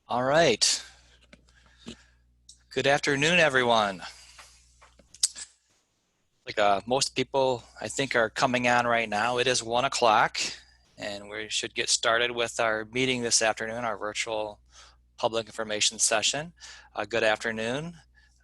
All right. Good afternoon, everyone. Most people, I think, are coming on right now. It is 1 o'clock, and we should get started with our meeting this afternoon, our virtual public information session. Good afternoon.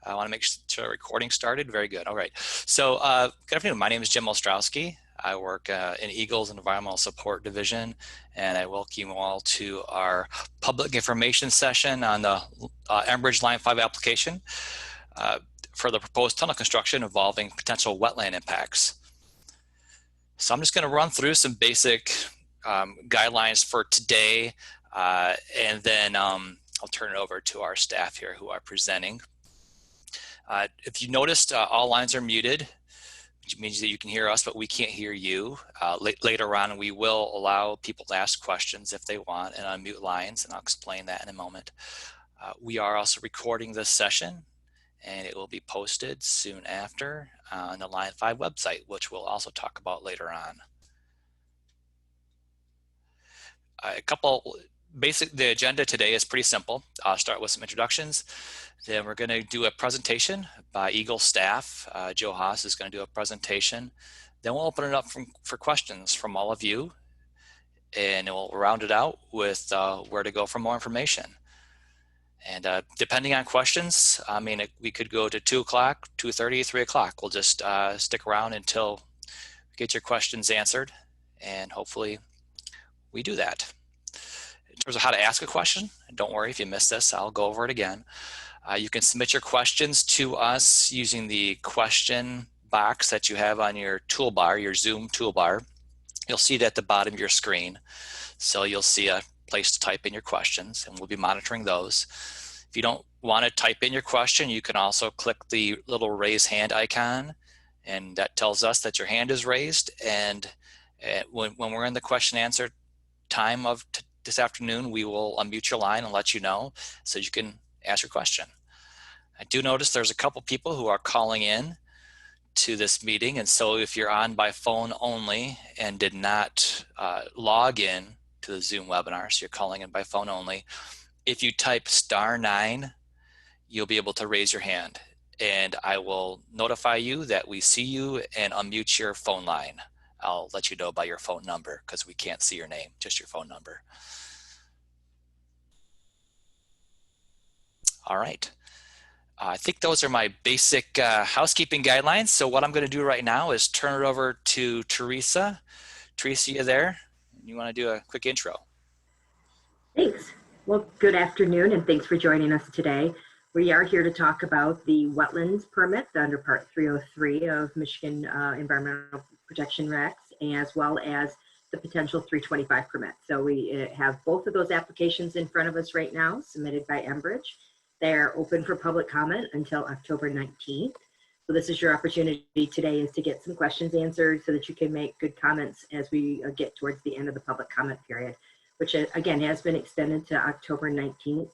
I want to make sure the recording started. Very good. All right. So good afternoon. My name is Jim Ostrowski. I work in EGLE's Environmental Support Division, and I welcome you all to our public information session on the Enbridge Line 5 application for the proposed tunnel construction involving potential wetland impacts. So I'm just going to run through some basic guidelines for today, and then I'll turn it over to our staff here who are presenting. If you noticed, all lines are muted, which means that you can hear us, but we can't hear you. Later on, we will allow people to ask questions if they want and unmute lines, and I'll explain that in a moment. We are also recording this session, and it will be posted soon after on the Line 5 website, which we'll also talk about later on. The agenda today is pretty simple. I'll start with some introductions. Then we're going to do a presentation by EGLE staff. Joe Haas is going to do a presentation. Then we'll open it up for questions from all of you, and we'll round it out with where to go for more information. And depending on questions, I mean, we could go to 2 o'clock, 2:30, 3 o'clock. We'll just stick around until we get your questions answered, and hopefully we do that. In terms of how to ask a question, don't worry if you missed this, I'll go over it again. You can submit your questions to us using the question box that you have on your toolbar, your Zoom toolbar. You'll see it at the bottom of your screen. So you'll see a place to type in your questions, and we'll be monitoring those. If you don't want to type in your question, you can also click the little raise hand icon, and that tells us that your hand is raised. And when we're in the question answer time of this afternoon, we will unmute your line and let you know so you can ask your question. I do notice there's a couple people who are calling in to this meeting, and so if you're on by phone only and did not log in to the Zoom webinar, so you're calling in by phone only, if you type *9, you'll be able to raise your hand, and I will notify you that we see you and unmute your phone line. I'll let you know by your phone number because we can't see your name, just your phone number. All right. I think those are my basic housekeeping guidelines. So what I'm going to do right now is turn it over to Teresa. Teresa, you there? You want to do a quick intro? Thanks. Well, good afternoon, and thanks for joining us today. We are here to talk about the wetlands permit under Part 303 of Michigan Environmental Protection Regs, as well as the potential 325 permit. So we have both of those applications in front of us right now, submitted by Enbridge. They're open for public comment until October 19th. So this is your opportunity today, is to get some questions answered so that you can make good comments as we get towards the end of the public comment period, which again has been extended to October 19th.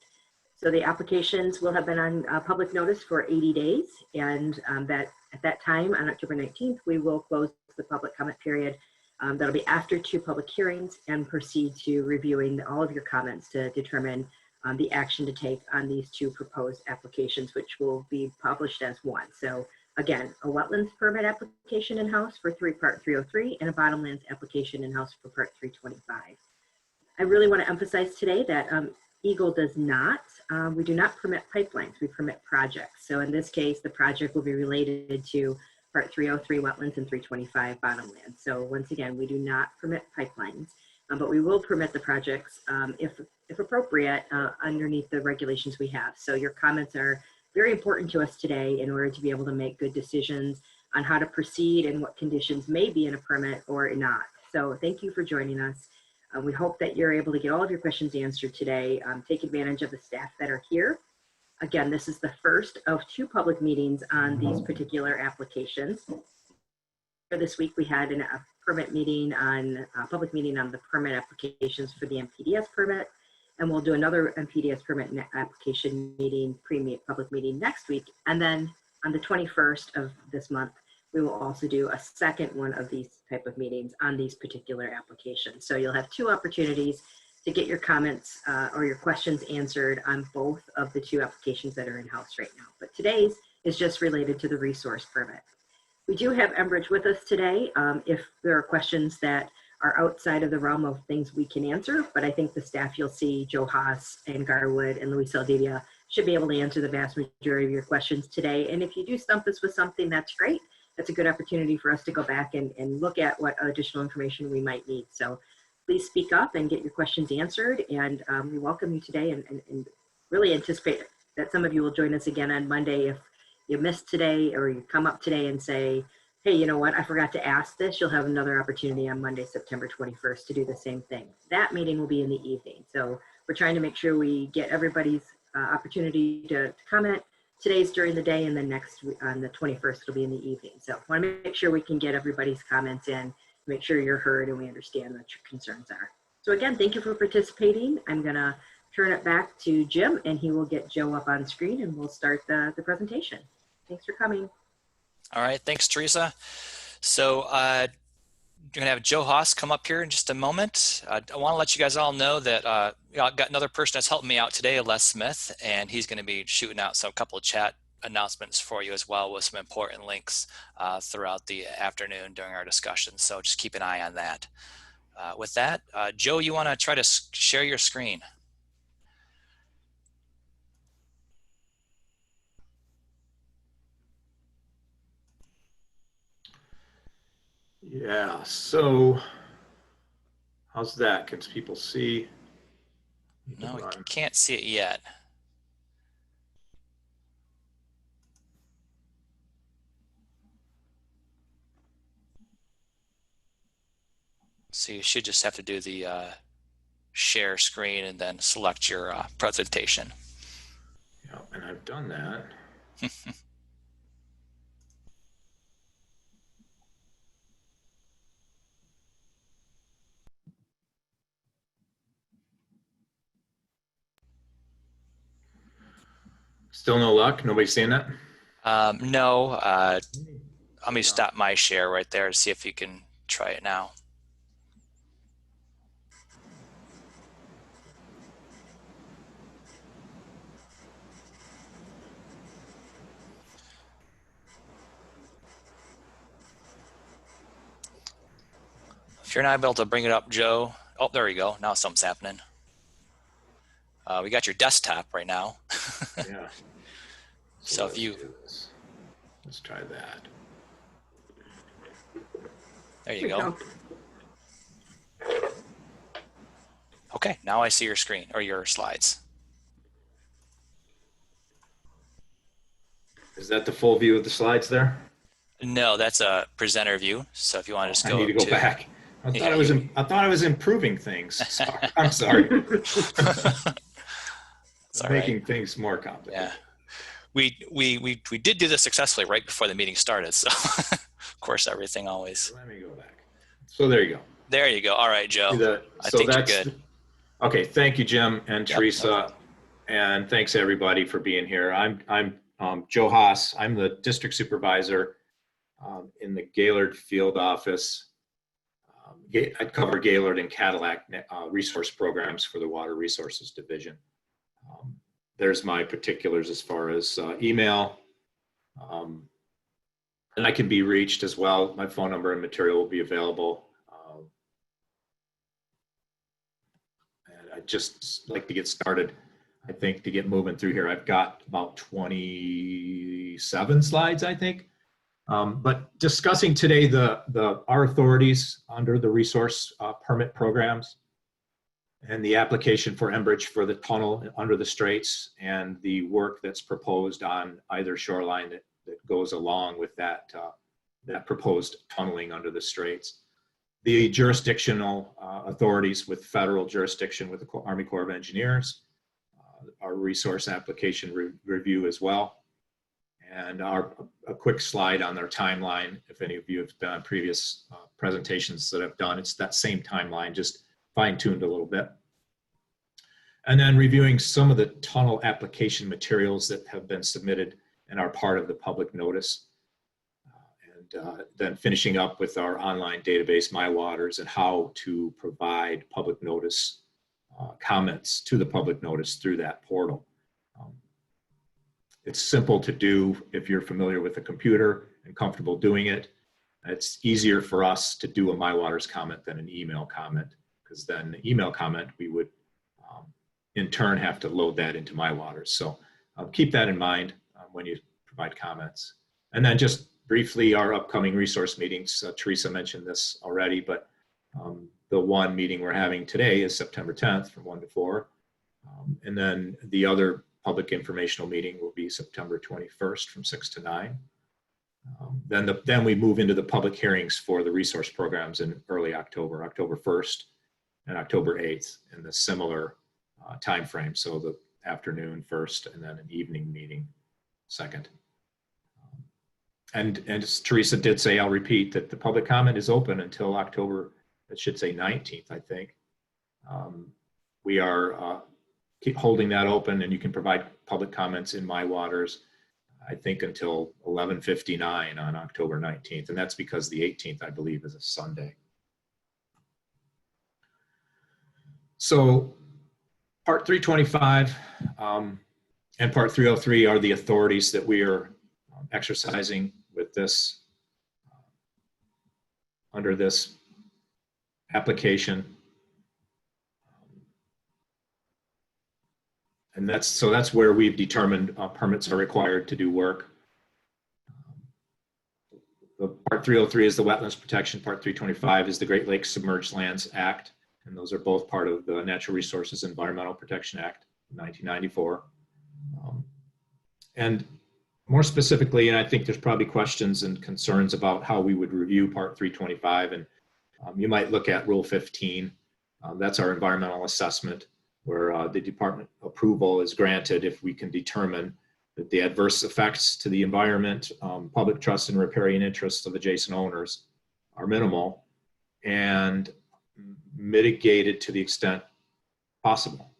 So the applications will have been on public notice for 80 days, and that at that time on October 19th, we will close the public comment period. That'll be after 2 public hearings, and proceed to reviewing all of your comments to determine the action to take on these 2 proposed applications, which will be published as one. So again, a wetlands permit application in-house for Part 303 and a bottomlands application in-house for Part 325. I really want to emphasize today that EGLE does not, we do not permit pipelines, we permit projects. So in this case, the project will be related to Part 303 wetlands and 325 bottomlands. So once again, we do not permit pipelines, but we will permit the projects if appropriate underneath the regulations we have. So your comments are very important to us today in order to be able to make good decisions on how to proceed and what conditions may be in a permit or not. So thank you for joining us. We hope that you're able to get all of your questions answered today. Take advantage of the staff that are here. Again, this is the first of 2 public meetings on these particular applications. For this week, we had a permit meeting on public meeting on the permit applications for the MPDS permit, and we'll do another MPDS permit application meeting, public meeting next week. And then on the 21st of this month, we will also do a second one of these type of meetings on these particular applications. So you'll have 2 opportunities to to get your comments or your questions answered on both of the two applications that are in-house right now. But today's is just related to the resource permit. We do have Enbridge with us today. If there are questions that are outside of the realm of things we can answer, but I think the staff you'll see, Joe Haas and Garwood and Luis Saldivia, should be able to answer the vast majority of your questions today. And if you do stump us with something, that's great. That's a good opportunity for us to go back and look at what additional information we might need. So please speak up and get your questions answered. And we welcome you today and really anticipate that some of you will join us again on Monday. If you missed today or you come up today and say, hey, you know what, I forgot to ask this, you'll have another opportunity on Monday, September 21st to do the same thing. That meeting will be in the evening. So we're trying to make sure we get everybody's opportunity to comment. Today's during the day, and then next on the 21st it'll be in the evening. So I want to make sure we can get everybody's comments in, make sure you're heard and we understand what your concerns are. So again, thank you for participating. I'm gonna turn it back to Jim and he will get Joe up on screen and we'll start the presentation. Thanks for coming. All right, thanks, Teresa. So you're gonna have Joe Haas come up here in just a moment. I wanna let you guys all know that I've got another person that's helping me out today, Les Smith, and he's gonna be shooting out a couple of chat announcements for you as well with some important links throughout the afternoon during our discussion. So just keep an eye on that. With that, Joe, you wanna try to share your screen? Yeah, so how's that? Can people see? No, we can't see it yet. So you should just have to do the share screen and then select your presentation. Yeah, and I've done that. Still no luck? Nobody's seeing that? No, let me stop my share right there to see if you can try it now. If you're not able to bring it up, Joe, oh, there you go. Now something's happening. We got your desktop right now. Yeah. So if you, let's try that. there you go. Okay, now I see your screen or your slides. Is that the full view of the slides there? No, that's a presenter view. So if you want to just go, I need to go back. I thought I was improving things. Sorry. I'm sorry. Making things more complicated. Yeah, we did do this successfully right before the meeting started. So of course everything always. Let me go back. So there you go. There you go. All right, Joe. I think you're good. Okay, thank you, Jim and Teresa, and thanks everybody for being here. I'm Joe Haas. I'm the district supervisor in the Gaylord field office. I cover Gaylord and Cadillac resource programs for the Water Resources Division. There's my particulars as far as email, and I can be reached as well. My phone number and material will be available. And I'd just like to get started. I think to get moving through here, I've got about 27 slides, I think. But discussing today our authorities under the resource permit programs and the application for Enbridge for the tunnel under the straits and the work that's proposed on either shoreline that goes along with that, that proposed tunneling under the straits. The jurisdictional authorities with federal jurisdiction with the Army Corps of Engineers, our resource application review as well. And a quick slide on their timeline. If any of you have been on previous presentations that I've done, it's that same timeline, just fine-tuned a little bit. And then reviewing some of the tunnel application materials that have been submitted and are part of the public notice. And then finishing up with our online database, My Waters, and how to provide public notice comments to the public notice through that portal. It's simple to do if you're familiar with a computer and comfortable doing it. It's easier for us to do a My Waters comment than an email comment, because then the email comment, we would in turn have to load that into My Waters. So keep that in mind when you provide comments. And then just briefly, our upcoming resource meetings. Teresa mentioned this already, but the one meeting we're having today is September 10th from 1 to 4. And then the other public informational meeting will be September 21st from 6 to 9. Then we move into the public hearings for the resource programs in early October, October 1st and October 8th in the similar time frame. So the afternoon first and then an evening meeting second. And as Teresa did say, I'll repeat that the public comment is open until October, it should say 19th, I think. We are keep holding that open, and you can provide public comments in My Waters, I think until 11:59 on October 19th. And that's because the 18th, I believe, is a Sunday. So Part 325 and Part 303 are the authorities that we are exercising with this, under this application. And that's where we've determined permits are required to do work. The Part 303 is the Wetlands Protection. Part 325 is the Great Lakes Submerged Lands Act. And those are both part of the Natural Resources Environmental Protection Act of 1994. And more specifically, and I think there's probably questions and concerns about how we would review Part 325. And you might look at Rule 15. That's our environmental assessment, where the department approval is granted if we can determine that the adverse effects to the environment, public trust and riparian interests of adjacent owners are minimal and mitigated to the extent possible.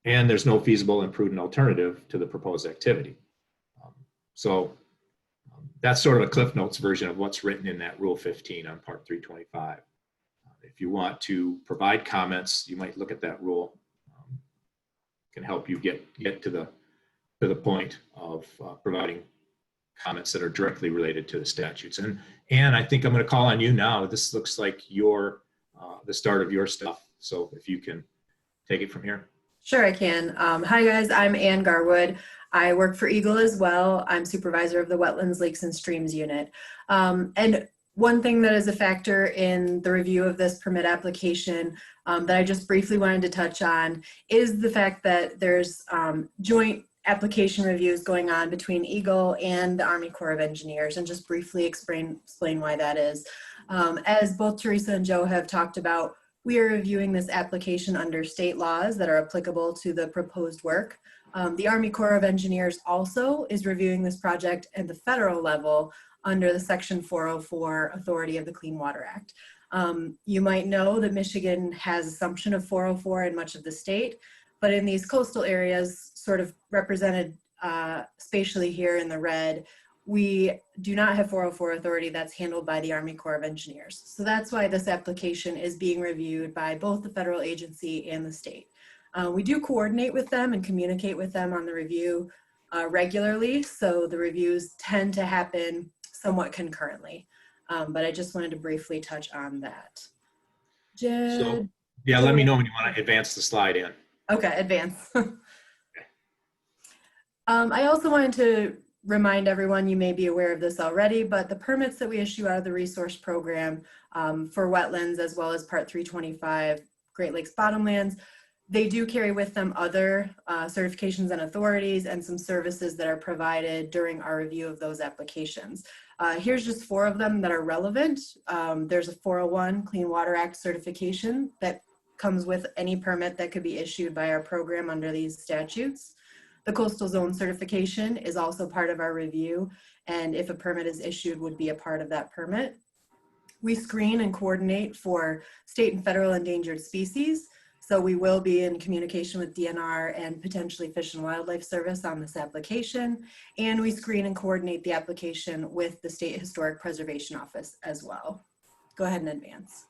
And there's no feasible and prudent alternative to the proposed activity. So that's sort of a Cliff Notes version of what's written in that Rule 15 on Part 325. If you want to provide comments, you might look at that rule. Can help you get to the point of providing comments that are directly related to the statutes. And I think I'm going to call on you now. This looks like your the start of your stuff. So if you can take it from here. Sure, I can. Hi guys, I'm Ann Garwood. I work for EGLE as well. I'm supervisor of the Wetlands, Lakes and Streams unit. And one thing that is a factor in the review of this permit application that I just briefly wanted to touch on is the fact that there's joint application reviews going on between EGLE and the Army Corps of Engineers, and just briefly explain why that is. As both Teresa and Joe have talked about, we are reviewing this application under state laws that are applicable to the proposed work. The Army Corps of Engineers also is reviewing this project at the federal level under the Section 404 authority of the Clean Water Act. You might know that Michigan has assumption of 404 in much of the state, but in these coastal areas, sort of represented spatially here in the red, we do not have 404 authority. That's handled by the Army Corps of Engineers. So that's why this application is being reviewed by both the federal agency and the state. We do coordinate with them and communicate with them on the review regularly, so the reviews tend to happen somewhat concurrently. But I just wanted to briefly touch on that. So, yeah, let me know when you want to advance the slide in. Okay, advance. I also wanted to remind everyone, you may be aware of this already, but the permits that we issue out of the resource program for wetlands, as well as Part 325 Great Lakes Bottomlands, they do carry with them other certifications and authorities and some services that are provided during our review of those applications. Here's just 4 of them that are relevant. There's a 401 Clean Water Act certification that comes with any permit that could be issued by our program under these statutes. The coastal zone certification is also part of our review, and if a permit is issued, would be a part of that permit. We screen and coordinate for state and federal endangered species, so we will be in communication with DNR and potentially Fish and Wildlife Service on this application, and we screen and coordinate the application with the State Historic Preservation Office as well. Go ahead and advance.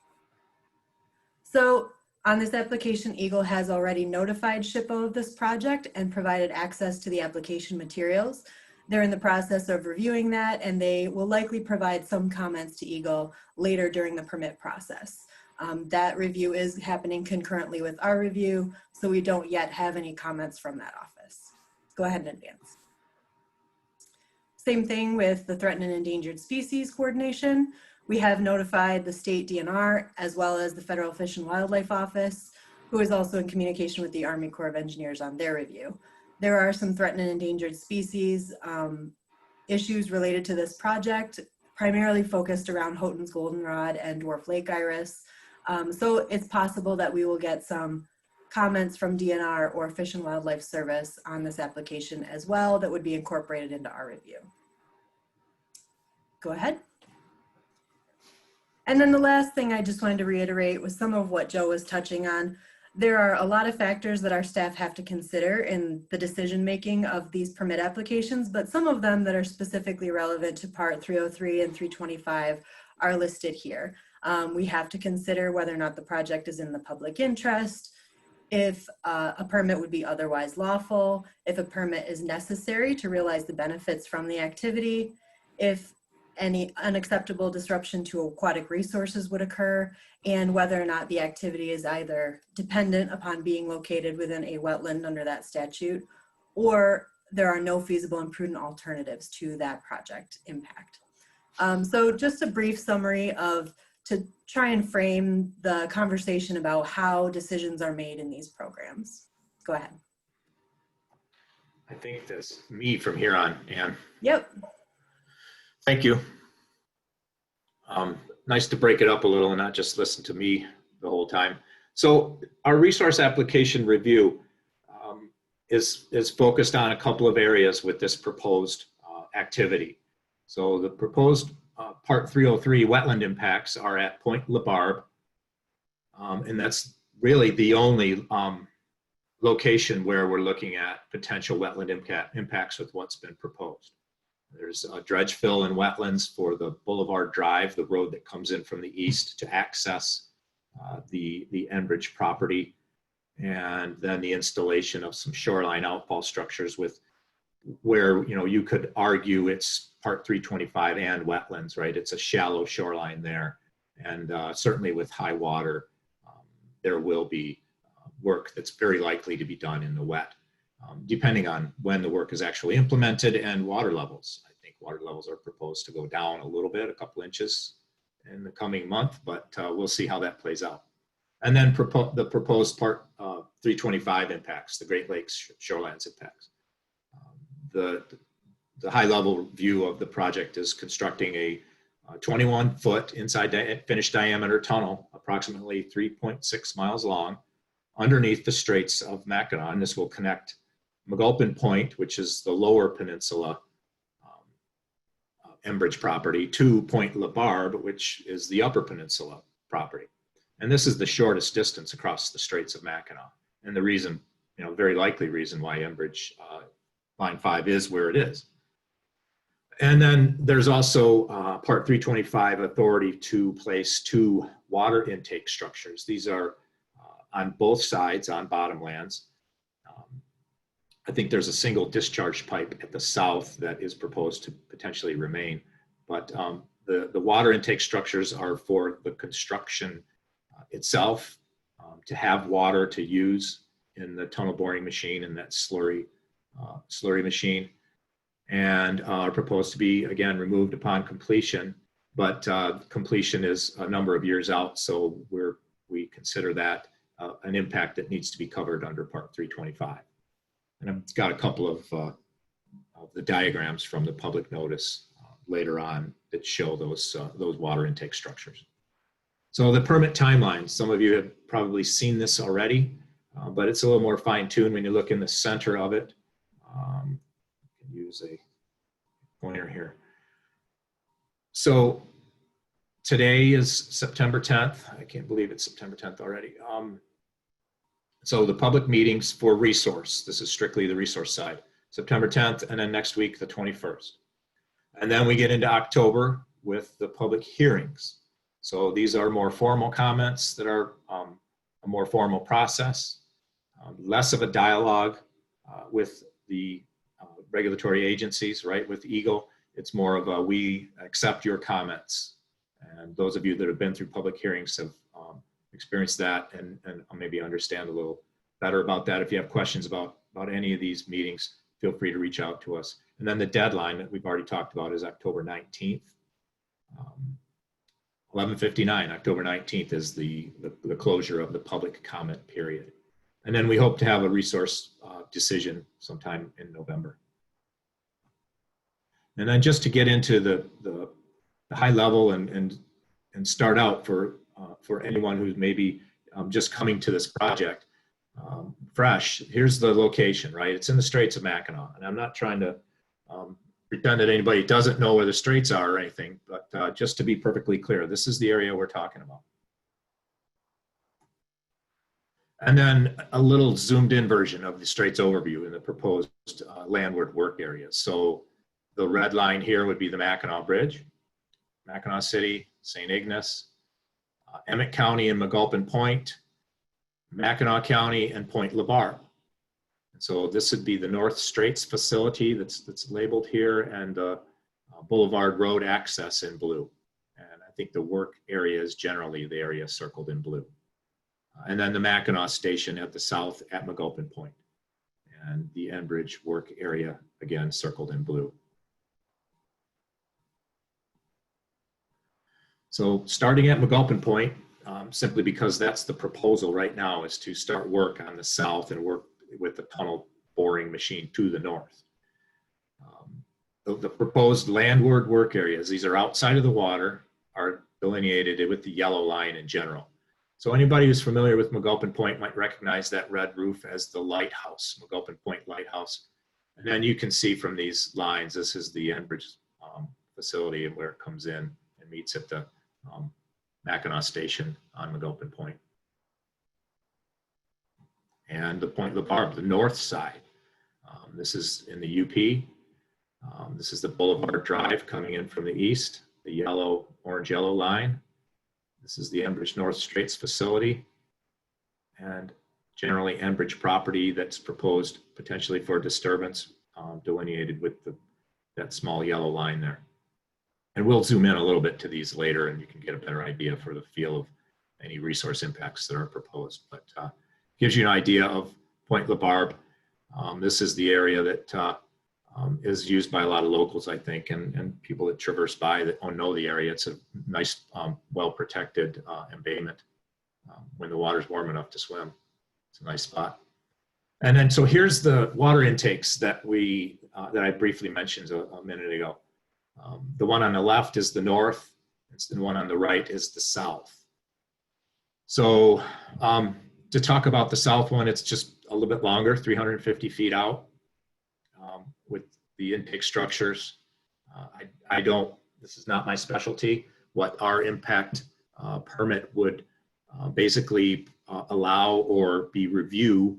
So On this application, EGLE has already notified SHPO of this project and provided access to the application materials. They're in the process of reviewing that, and they will likely provide some comments to EGLE later during the permit process. That review is happening concurrently with our review, so we don't yet have any comments from that office. Go ahead and advance. Same thing with the Threatened and Endangered Species Coordination. We have notified the state DNR as well as the Federal Fish and Wildlife Office, who is also in communication with the Army Corps of Engineers on their review. There are some threatened and endangered species issues related to this project, primarily focused around Houghton's goldenrod and dwarf lake iris. So it's possible that we will get some comments from DNR or Fish and Wildlife Service on this application as well that would be incorporated into our review. Go ahead. And then the last thing I just wanted to reiterate was some of what Joe was touching on. There are a lot of factors that our staff have to consider in the decision making of these permit applications, but some of them that are specifically relevant to Part 303 and 325 are listed here. We have to consider whether or not the project is in the public interest, if a permit would be otherwise lawful, if a permit is necessary to realize the benefits from the activity, if any unacceptable disruption to aquatic resources would occur, and whether or not the activity is either dependent upon being located within a wetland under that statute, or there are no feasible and prudent alternatives to that project impact. So just a brief summary to try and frame the conversation about how decisions are made in these programs. Go ahead. I think that's me from here on, Ann. Yep. Thank you. Nice to break it up a little and not just listen to me the whole time. So our resource application review is focused on a couple of areas with this proposed activity. So the proposed Part 303 wetland impacts are at Point LaBarbe, and that's really the only location where we're looking at potential wetland impacts with what's been proposed. There's a dredge fill and wetlands for the Boulevard Drive, the road that comes in from the east to access the Enbridge property, and then the installation of some shoreline outfall structures with where, you know, you could argue it's Part 325 and wetlands, right? It's a shallow shoreline there, and certainly with high water, there will be work that's very likely to be done in the wet. Depending on when the work is actually implemented and water levels. I think water levels are proposed to go down a little bit, a couple inches in the coming month, but we'll see how that plays out. And then the proposed Part 325 impacts, the Great Lakes shorelands impacts. The high level view of the project is constructing a 21-foot inside finished diameter tunnel, approximately 3.6 miles long, underneath the Straits of Mackinac. And this will connect McGulpin Point, which is the lower peninsula Enbridge property, to Point LaBarbe, which is the upper peninsula property. And this is the shortest distance across the Straits of Mackinac. And the reason, you know, very likely reason why Enbridge Line 5 is where it is. And then there's also Part 325 authority to place 2 water intake structures. These are on both sides on bottomlands. I think there's a single discharge pipe at the south that is proposed to potentially remain, but the water intake structures are for the construction itself, to have water to use in the tunnel boring machine and that slurry machine, and are proposed to be, again, removed upon completion, but completion is a number of years out, so we consider that an impact that needs to be covered under Part 325. And I've got a couple of the diagrams from the public notice later on that show those water intake structures. So the permit timeline, some of you have probably seen this already, but it's a little more fine-tuned when you look in the center of it. You can use a pointer here. So today is September 10th. I can't believe it's September 10th already. So the public meetings for resource, this is strictly the resource side, September 10th, and then next week, the 21st. And then we get into October with the public hearings. So these are more formal comments that are a more formal process, less of a dialogue with the regulatory agencies, right? With EGLE, it's more of a, we accept your comments. And those of you that have been through public hearings have experienced that and maybe understand a little better about that. If you have questions about any of these meetings, feel free to reach out to us. And then the deadline that we've already talked about is October 19th. 11:59, October 19th is the closure of the public comment period. And then we hope to have a resource decision sometime in November. And then just to get into the high level and start out for anyone who's maybe just coming to this project fresh, here's the location, right? It's in the Straits of Mackinac. And I'm not trying to pretend that anybody doesn't know where the straits are or anything, but just to be perfectly clear, this is the area we're talking about. And then a little zoomed in version of the straits overview in the proposed landward work areas. So the red line here would be the Mackinac Bridge, Mackinac City, St. Ignace, Emmett County and McGulpin Point, Mackinac County and Point LeBarbe. And so this would be the North Straits facility that's labeled here, and the Boulevard Road access in blue. And I think the work area is generally the area circled in blue. And then the Mackinac Station at the south at McGulpin Point. And the Enbridge work area, again, circled in blue. So starting at McGulpin Point, simply because that's the proposal right now, is to start work on the south and work with the tunnel boring machine to the north. The proposed landward work areas, these are outside of the water, are delineated with the yellow line in general. So anybody who's familiar with McGulpin Point might recognize that red roof as the lighthouse, McGulpin Point Lighthouse. And then you can see from these lines, this is the Enbridge facility and where it comes in and meets at the Mackinac Station on McGulpin Point. And the Point LeBarbe, the north side. This is in the UP. This is the Boulevard Drive coming in from the east, the yellow, orange-yellow line. This is the Enbridge North Straits facility, and generally Enbridge property that's proposed potentially for disturbance, delineated with that small yellow line there. And we'll zoom in a little bit to these later, and you can get a better idea for the feel of any resource impacts that are proposed. But gives you an idea of Point LeBarbe. This is the area that is used by a lot of locals, I think, and people that traverse by that don't know the area. It's a nice, well-protected embayment. When the water's warm enough to swim, it's a nice spot. And then, so here's the water intakes that that I briefly mentioned a minute ago. The one on the left is the north, and the one on the right is the south. So to talk about the south one, it's just a little bit longer, 350 feet out. With the intake structures. This is not my specialty. What our impact permit would basically allow or be review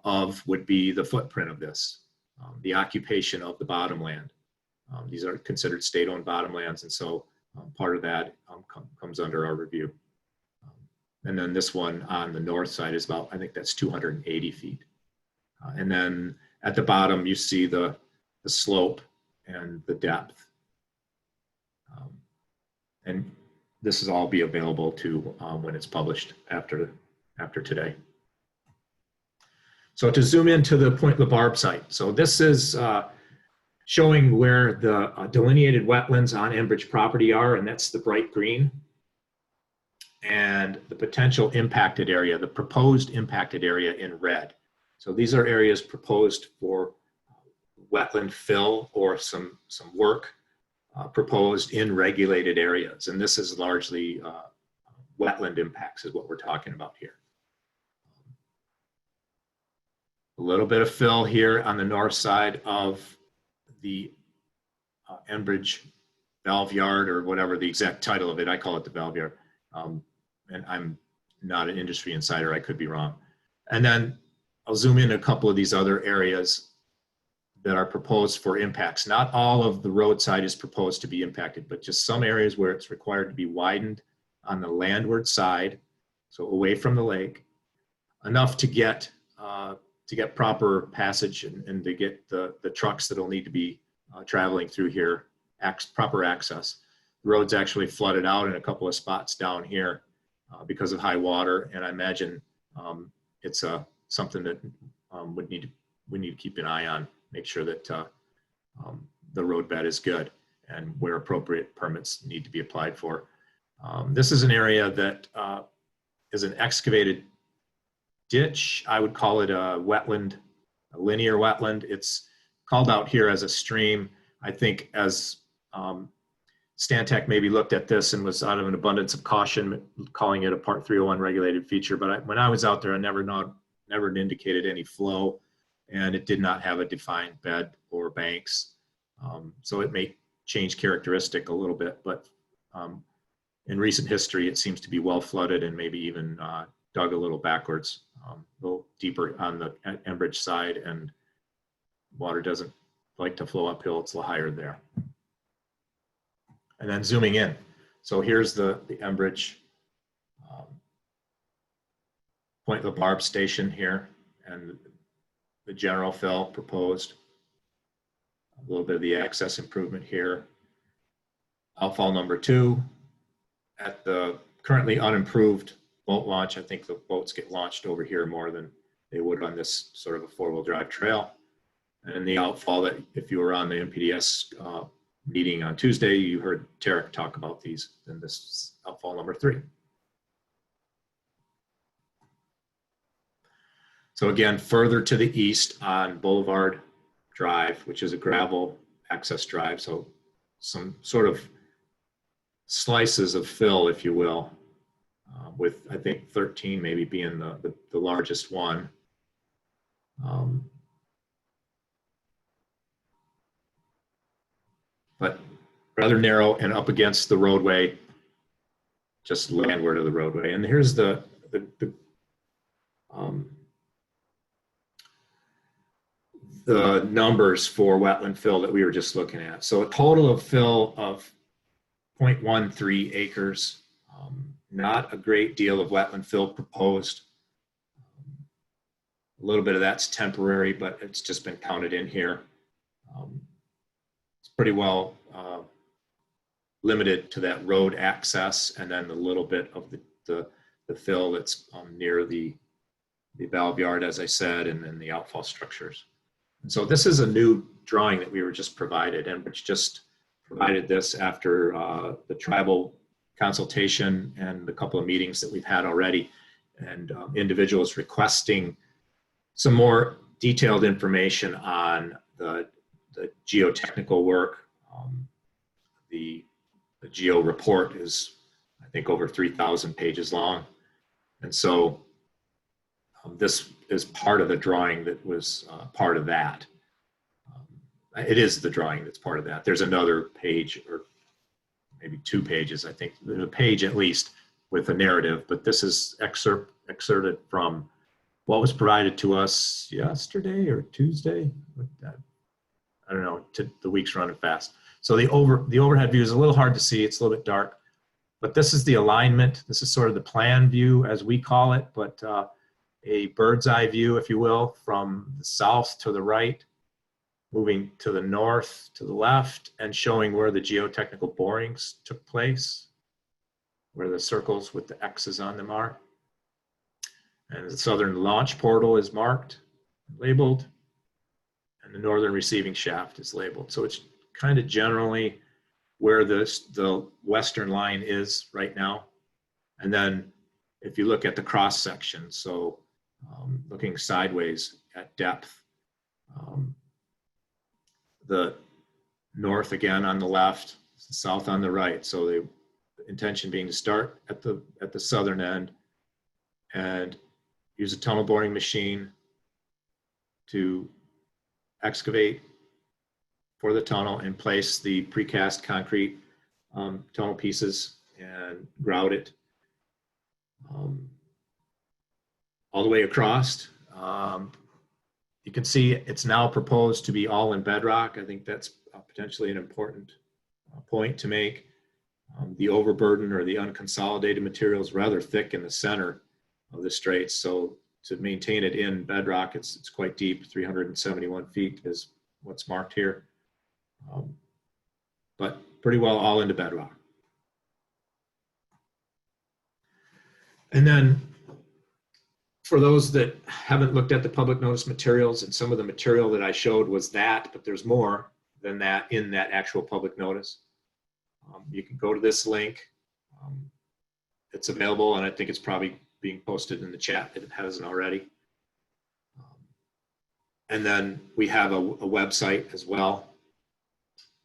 of would be the footprint of this, the occupation of the bottomland. These are considered state-owned bottomlands, and so part of that comes under our review. And then this one on the north side is about, I think that's 280 feet. And then at the bottom, you see the slope and the depth. And this is all be available to when it's published after today. So to zoom into the Point LeBarbe site. So this is showing where the delineated wetlands on Enbridge property are, and that's the bright green. And the potential impacted area, the proposed impacted area in red. So these are areas proposed for wetland fill or some work proposed in regulated areas. And this is largely wetland impacts is what we're talking about here. A little bit of fill here on the north side of the Enbridge valve yard, or whatever the exact title of it. I call it the valve yard. And I'm not an industry insider, I could be wrong. And then I'll zoom in a couple of these other areas that are proposed for impacts. Not all of the roadside is proposed to be impacted, but just some areas where it's required to be widened on the landward side, so away from the lake, enough to get proper passage and to get the trucks that'll need to be traveling through here, proper access. The road's actually flooded out in a couple of spots down here because of high water, and I imagine it's something that we need to keep an eye on, make sure that the road bed is good, and where appropriate permits need to be applied for. This is an area that is an excavated ditch. I would call it a wetland, a linear wetland. It's called out here as a stream. I think as Stantec maybe looked at this and was out of an abundance of caution calling it a Part 301 regulated feature, but when I was out there, I never indicated any flow, and it did not have a defined bed or banks. So it may change characteristic a little bit, but in recent history, it seems to be well flooded and maybe even dug a little backwards, a little deeper on the Enbridge side, and water doesn't like to flow uphill, it's a little higher there. And then zooming in. So here's the Enbridge Point LaBarbe station here, and the general fill proposed. A little bit of the access improvement here. Outfall number 2 at the currently unimproved boat launch. I think the boats get launched over here more than they would on this sort of a 4-wheel drive trail. And the outfall that, if you were on the NPDS meeting on Tuesday, you heard Tarek talk about these, and this is outfall number 3. So again, further to the east on Boulevard Drive, which is a gravel access drive, so some sort of slices of fill, if you will, with I think 13 maybe being the largest one. But rather narrow and up against the roadway, just landward of the roadway. And here's the numbers for wetland fill that we were just looking at. So a total of fill of 0.13 acres. Not a great deal of wetland fill proposed. A little bit of that's temporary, but it's just been counted in here. It's pretty well limited to that road access, and then the little bit of the fill that's near the valve yard, as I said, and then the outfall structures. And so this is a new drawing that we were just provided, and which just provided this after the tribal consultation and a couple of meetings that we've had already, and individuals requesting some more detailed information on the geotechnical work. The geo report is, I think, over 3,000 pages long. And so this is part of the drawing that was part of that. It is the drawing that's part of that. There's another page, or maybe 2 pages, I think, a page at least, with a narrative, but this is excerpted from what was provided to us yesterday or Tuesday. I don't know, the week's running fast. So the overhead view is a little hard to see. It's a little bit dark, but this is the alignment. This is sort of the plan view, as we call it, but a bird's eye view, if you will, from the south to the right, moving to the north to the left, and showing where the geotechnical borings took place, where the circles with the X's on them are. And the southern launch portal is marked, labeled, and the northern receiving shaft is labeled. So it's kind of generally where the western line is right now. And then if you look at the cross section, so looking sideways at depth, the north again on the left, the south on the right. So the intention being to start at the southern end and use a tunnel boring machine to excavate for the tunnel and place the precast concrete tunnel pieces and grout it all the way across. You can see it's now proposed to be all in bedrock. I think that's potentially an important point to make. The overburden or the unconsolidated material is rather thick in the center of the straits, so to maintain it in bedrock. It's quite deep, 371 feet is what's marked here. But pretty well all into bedrock. And then for those that haven't looked at the public notice materials, and some of the material that I showed was that, but there's more than that in that actual public notice. You can go to this link. It's available, and I think it's probably being posted in the chat if it hasn't already. And then we have a website as well,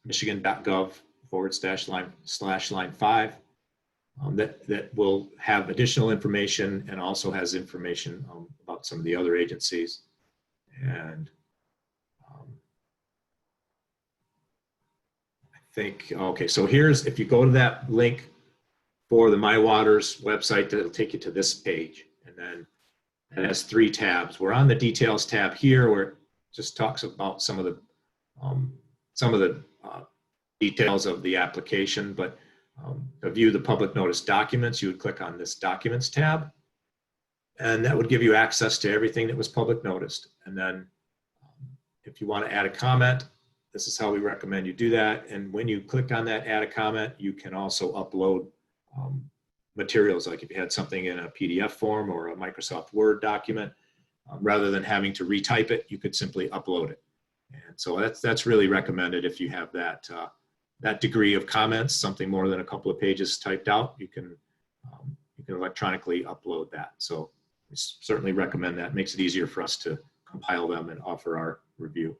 michigan.gov/line5, that will have additional information and also has information about some of the other agencies. And I think, okay, so here's, if you go to that link for the My Waters website, that'll take you to this page. And then it has 3 tabs. We're on the details tab here, where it just talks about some of the details of the application. But to view the public notice documents, you would click on this Documents tab, and that would give you access to everything that was public noticed. And then if you want to add a comment, this is how we recommend you do that. And when you click on that Add a Comment, you can also upload materials, like if you had something in a PDF form or a Microsoft Word document, rather than having to retype it, you could simply upload it. And so that's really recommended. If you have that that degree of comments, something more than a couple of pages typed out, you can electronically upload that. So we certainly recommend that. It makes it easier for us to compile them and offer our review.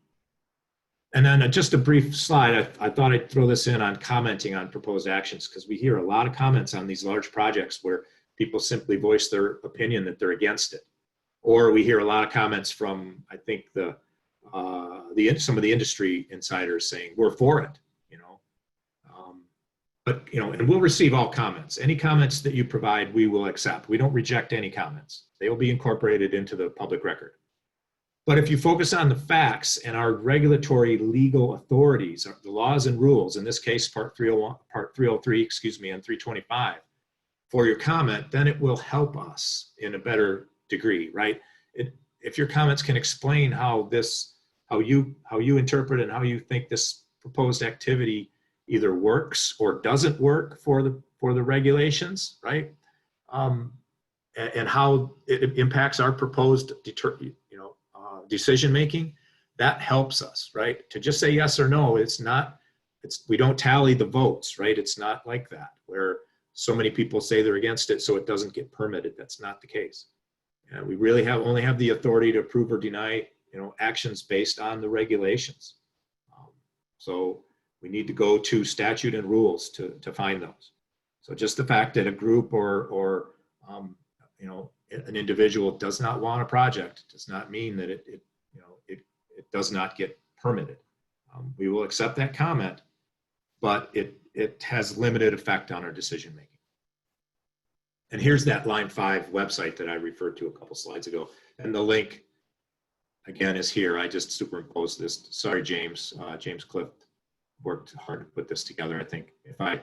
And then just a brief slide. I thought I'd throw this in on commenting on proposed actions, because we hear a lot of comments on these large projects where people simply voice their opinion that they're against it. Or we hear a lot of comments from, I think, some of the industry insiders saying, we're for it, and we'll receive all comments. Any comments that you provide, we will accept. We don't reject any comments. They will be incorporated into the public record. But if you focus on the facts and our regulatory legal authorities, the laws and rules, in this case, Part 301, Part 303, and 325, for your comment, then it will help us in a better degree, right? If your comments can explain how you interpret and how you think this proposed activity either works or doesn't work for the regulations, right? And how it impacts our proposed decision making, that helps us, right? To just say yes or no, we don't tally the votes, right? It's not like that, where so many people say they're against it, so it doesn't get permitted. That's not the case. We really only have the authority to approve or deny, actions based on the regulations. So we need to go to statute and rules to find those. So just the fact that a group or an individual does not want a project does not mean that it does not get permitted. We will accept that comment, but it has limited effect on our decision making. And here's that Line 5 website that I referred to a couple slides ago. And the link, again, is here. I just superimposed this. Sorry, James. James Cliff worked hard to put this together. I think if I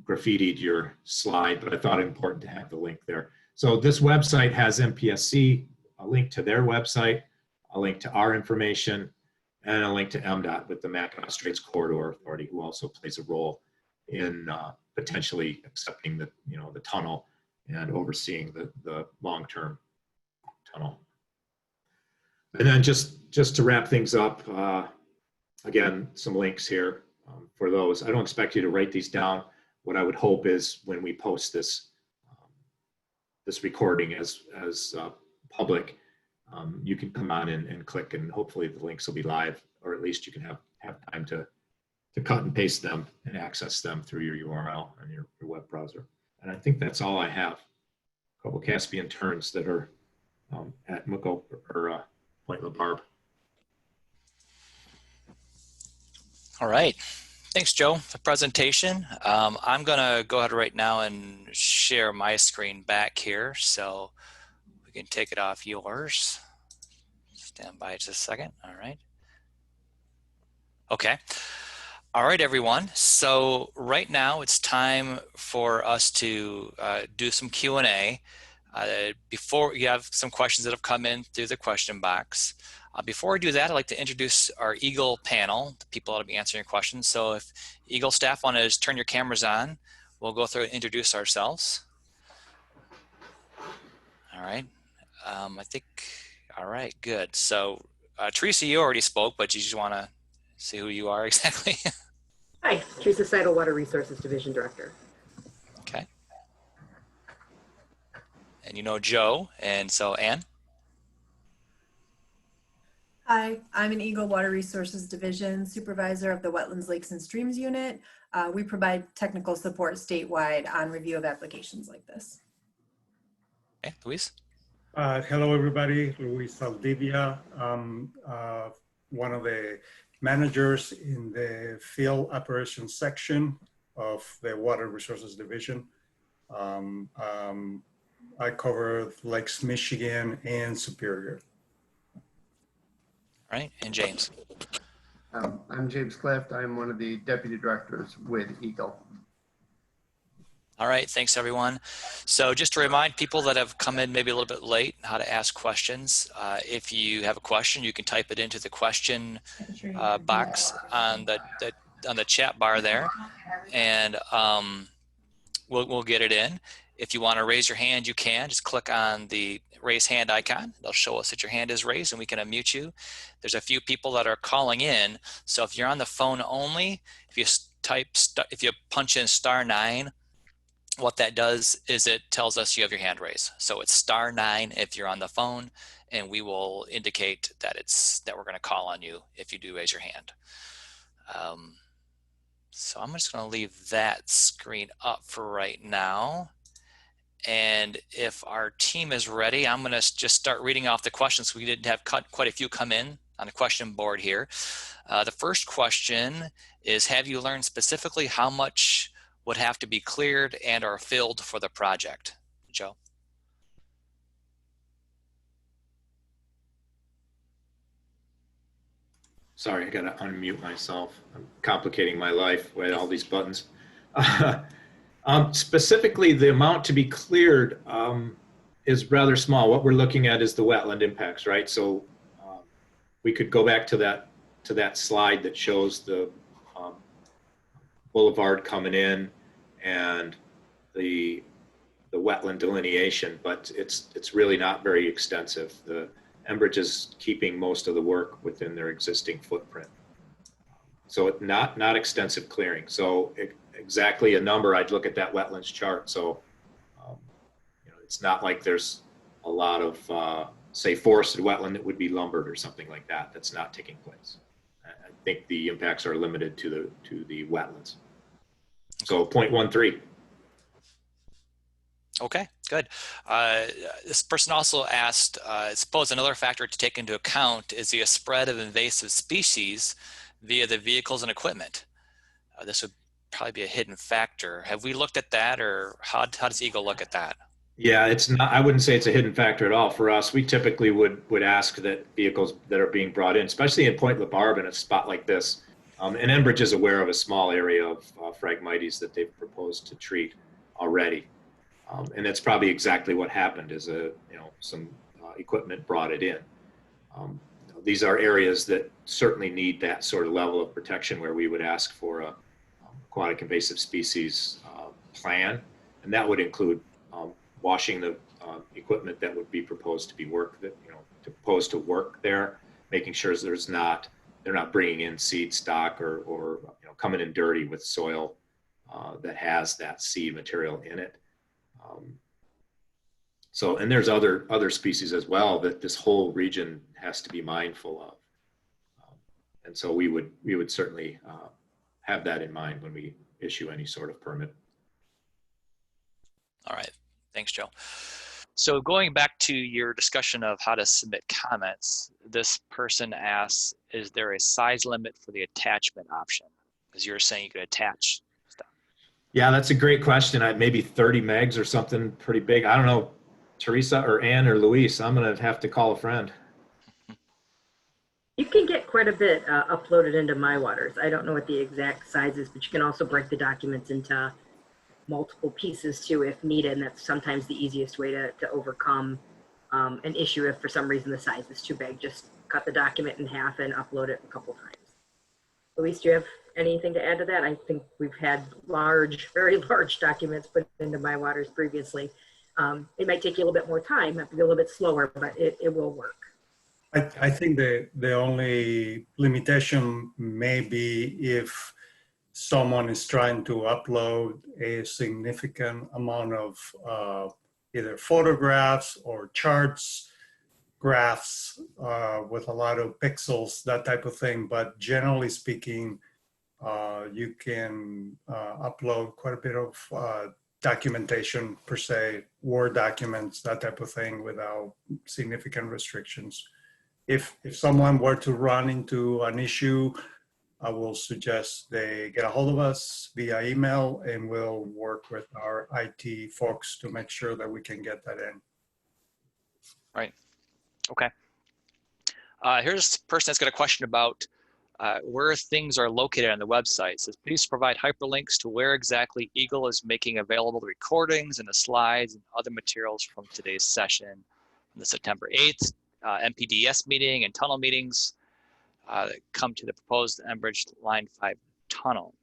graffitied your slide, but I thought it important to have the link there. So this website has MPSC, a link to their website, a link to our information, and a link to MDOT with the Mackinac Straits Corridor Authority, who also plays a role in potentially accepting the tunnel and overseeing the long-term tunnel. And then just to wrap things up, again, some links here for those. I don't expect you to write these down. What I would hope is when we post this recording as public, you can come on and click, and hopefully the links will be live, or at least you can have time to cut and paste them and access them through your URL on your web browser. And I think that's all I have. A couple Caspian terns that are at Mucko or Point La Barbe. All right. Thanks, Joe, for the presentation. I'm going to go ahead right now and share my screen back here so we can take it off yours. Stand by just a second. All right. Okay. All right, everyone. So right now it's time for us to do some Q&A. Before you have some questions that have come in through the question box. Before we do that, I'd like to introduce our EGLE panel, the people that will be answering your questions. So if EGLE staff want to just turn your cameras on, we'll go through and introduce ourselves. All right. I think, all right, good. So Teresa, you already spoke, but you just want to see who you are exactly? Hi, Teresa Seidel, Water Resources Division Director. Okay. And you know Joe, and so Ann? Hi, I'm an EGLE Water Resources Division Supervisor of the Wetlands, Lakes, and Streams Unit. We provide technical support statewide on review of applications like this. Okay, Luis? Hello, everybody. Luis Aldivia. One of the managers in the field operations section of the Water Resources Division. I cover Lakes Michigan and Superior. All right, and James. I'm James Clift. I'm one of the deputy directors with EGLE. All right, thanks everyone. So just to remind people that have come in maybe a little bit late how to ask questions. If you have a question, you can type it into the question box on the chat bar there, and we'll get it in. If you want to raise your hand, you can. Just click on the raise hand icon. They'll show us that your hand is raised and we can unmute you. There's a few people that are calling in. So if you're on the phone only, if you punch in *9, what that does is it tells us you have your hand raised. So it's *9 if you're on the phone, and we will indicate that we're going to call on you if you do raise your hand. So I'm just going to leave that screen up for right now. And if our team is ready, I'm going to just start reading off the questions. We did have quite a few come in on the question board here. The first question is, have you learned specifically how much would have to be cleared and or filled for the project? Joe? Sorry, I got to unmute myself. I'm complicating my life with all these buttons. Specifically, the amount to be cleared is rather small. What we're looking at is the wetland impacts, right? So we could go back to that slide that shows the boulevard coming in and the wetland delineation, but it's really not very extensive. The Enbridge is keeping most of the work within their existing footprint. So not extensive clearing. So exactly a number, I'd look at that wetlands chart. So it's not like there's a lot of say forested wetland that would be lumbered or something like that. That's not taking place. I think the impacts are limited to the wetlands. So 0.13. Okay, good. This person also asked, suppose another factor to take into account is the spread of invasive species via the vehicles and equipment. This would probably be a hidden factor. Have we looked at that, or how does EGLE look at that? Yeah, it's not. I wouldn't say it's a hidden factor at all for us. We typically would ask that vehicles that are being brought in, especially in Point LaBarbe in a spot like this, and Enbridge is aware of a small area of Phragmites that they've proposed to treat already. And that's probably exactly what happened is some equipment brought it in. These are areas that certainly need that sort of level of protection where we would ask for a aquatic invasive species plan, and that would include washing the equipment that would be proposed to be proposed to work there, making sure they're not bringing in seed stock or coming in dirty with soil that has that seed material in it. And there's other species as well that this whole region has to be mindful of. And so we would certainly have that in mind when we issue any sort of permit. All right, thanks, Joe. So going back to your discussion of how to submit comments, this person asks, is there a size limit for the attachment option? Because you're saying you could attach stuff. Yeah, that's a great question. Maybe 30 megs or something pretty big. I don't know, Teresa or Ann or Luis, I'm going to have to call a friend. You can get quite a bit uploaded into My Waters. I don't know what the exact size is, but you can also break the documents into multiple pieces too if needed, and that's sometimes the easiest way to overcome an issue if for some reason the size is too big. Just cut the document in half and upload it a couple times. Luis, do you have anything to add to that? I think we've had large, very large documents put into My Waters previously. It might take you a little bit more time, might be a little bit slower, but it will work. I think the only limitation may be if someone is trying to upload a significant amount of either photographs or charts, graphs with a lot of pixels, that type of thing. But generally speaking, you can upload quite a bit of documentation per se, Word documents, that type of thing without significant restrictions. If someone were to run into an issue, I will suggest they get a hold of us via email and we'll work with our IT folks to make sure that we can get that in. Right. Okay. Here's a person that's got a question about where things are located on the website. It says, please provide hyperlinks to where exactly EGLE is making available the recordings and the slides and other materials from today's session on the September 8th MPDS meeting and tunnel meetings that come to the proposed Enbridge Line 5 tunnel.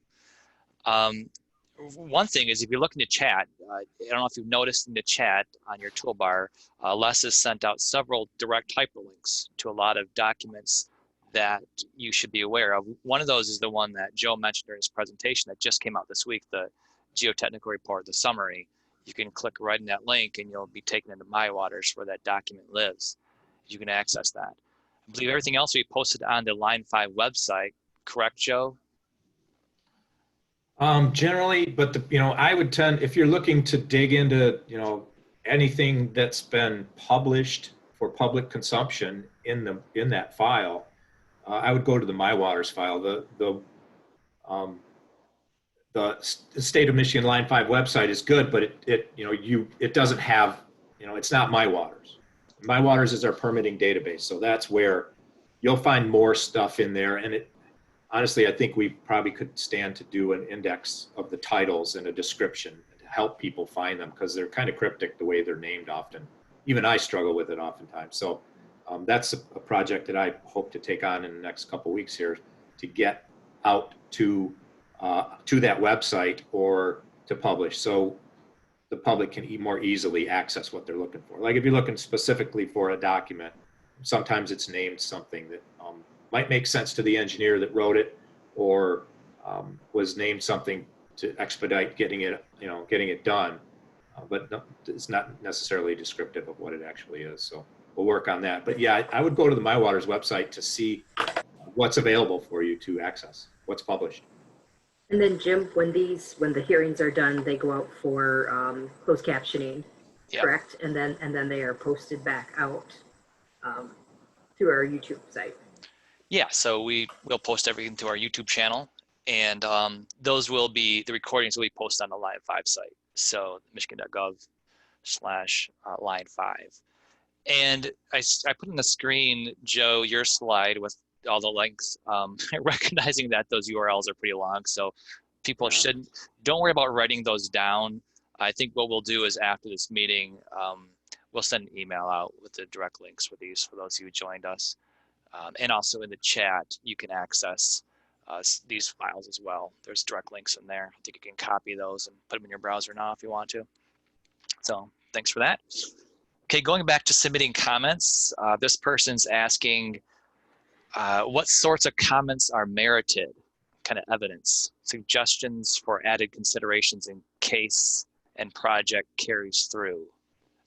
One thing is if you look in the chat, I don't know if you've noticed in the chat on your toolbar, Les has sent out several direct hyperlinks to a lot of documents that you should be aware of. One of those is the one that Joe mentioned during his presentation that just came out this week, the geotechnical report, the summary. You can click right in that link and you'll be taken into My Waters where that document lives. You can access that. I believe everything else will be posted on the Line 5 website, correct, Joe? Generally, but I would tend, if you're looking to dig into, anything that's been published for public consumption in that file, I would go to the My Waters file. The State of Michigan Line 5 website is good, but it doesn't have, it's not My Waters. My Waters is our permitting database, so that's where you'll find more stuff in there. And honestly, I think we probably could stand to do an index of the titles and a description to help people find them because they're kind of cryptic the way they're named often. Even I struggle with it oftentimes. So that's a project that I hope to take on in the next couple of weeks here to get out to that website or to publish so the public can more easily access what they're looking for. Like if you're looking specifically for a document, sometimes it's named something that might make sense to the engineer that wrote it, or was named something to expedite getting it done, but no, it's not necessarily descriptive of what it actually is. So we'll work on that. But yeah, I would go to the My Waters website to see what's available for you to access, what's published. And then Jim, when the hearings are done, they go out for closed captioning, Yeah. correct? And then they are posted back out to our YouTube site. Yeah, so we'll post everything to our YouTube channel, and those will be, the recordings will be posted on the Line 5 site. So michigan.gov/Line 5. And I put on the screen, Joe, your slide with all the links, recognizing that those URLs are pretty long. So people don't worry about writing those down. I think what we'll do is after this meeting, we'll send an email out with the direct links for these for those who joined us. And also in the chat, you can access these files as well. There's direct links in there. I think you can copy those and put them in your browser now if you want to. So thanks for that. Okay, going back to submitting comments, this person's asking, what sorts of comments are merited? Kind of evidence, suggestions for added considerations in case and project carries through.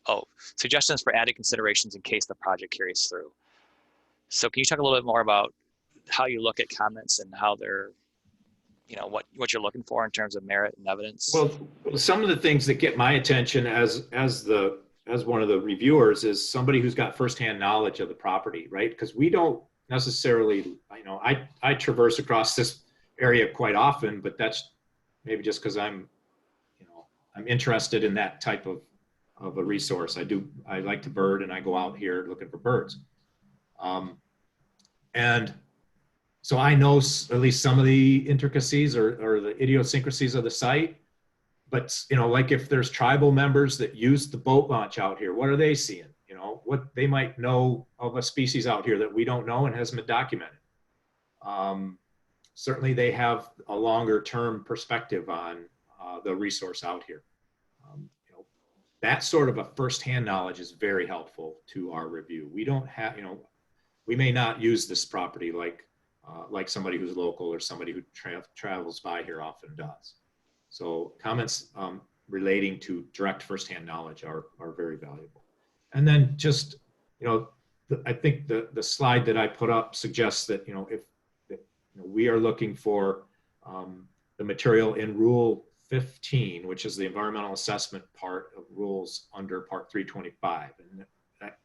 Oh, suggestions for added considerations in case the project carries through. So can you talk a little bit more about how you look at comments and how they're, what you're looking for in terms of merit and evidence? Well, some of the things that get my attention as one of the reviewers is somebody who's got firsthand knowledge of the property, right? Because we don't necessarily, I traverse across this area quite often, but that's maybe just because I'm interested in that type of a resource. I like to bird and I go out here looking for birds. And so I know at least some of the intricacies or the idiosyncrasies of the site. but you know, like if there's tribal members that use the boat launch out here, what are they seeing? You know, what they might know of a species out here that we don't know and hasn't been documented. Certainly they have a longer term perspective on the resource out here. You know, that sort of a firsthand knowledge is very helpful to our review. We don't have, you know, we may not use this property like somebody who's local or somebody who travels by here often does. So comments relating to direct firsthand knowledge are very valuable. And then just, you know, I think the slide that I put up suggests that, you know, if we are looking for the material in Rule 15, which is the environmental assessment part of rules under Part 325. And that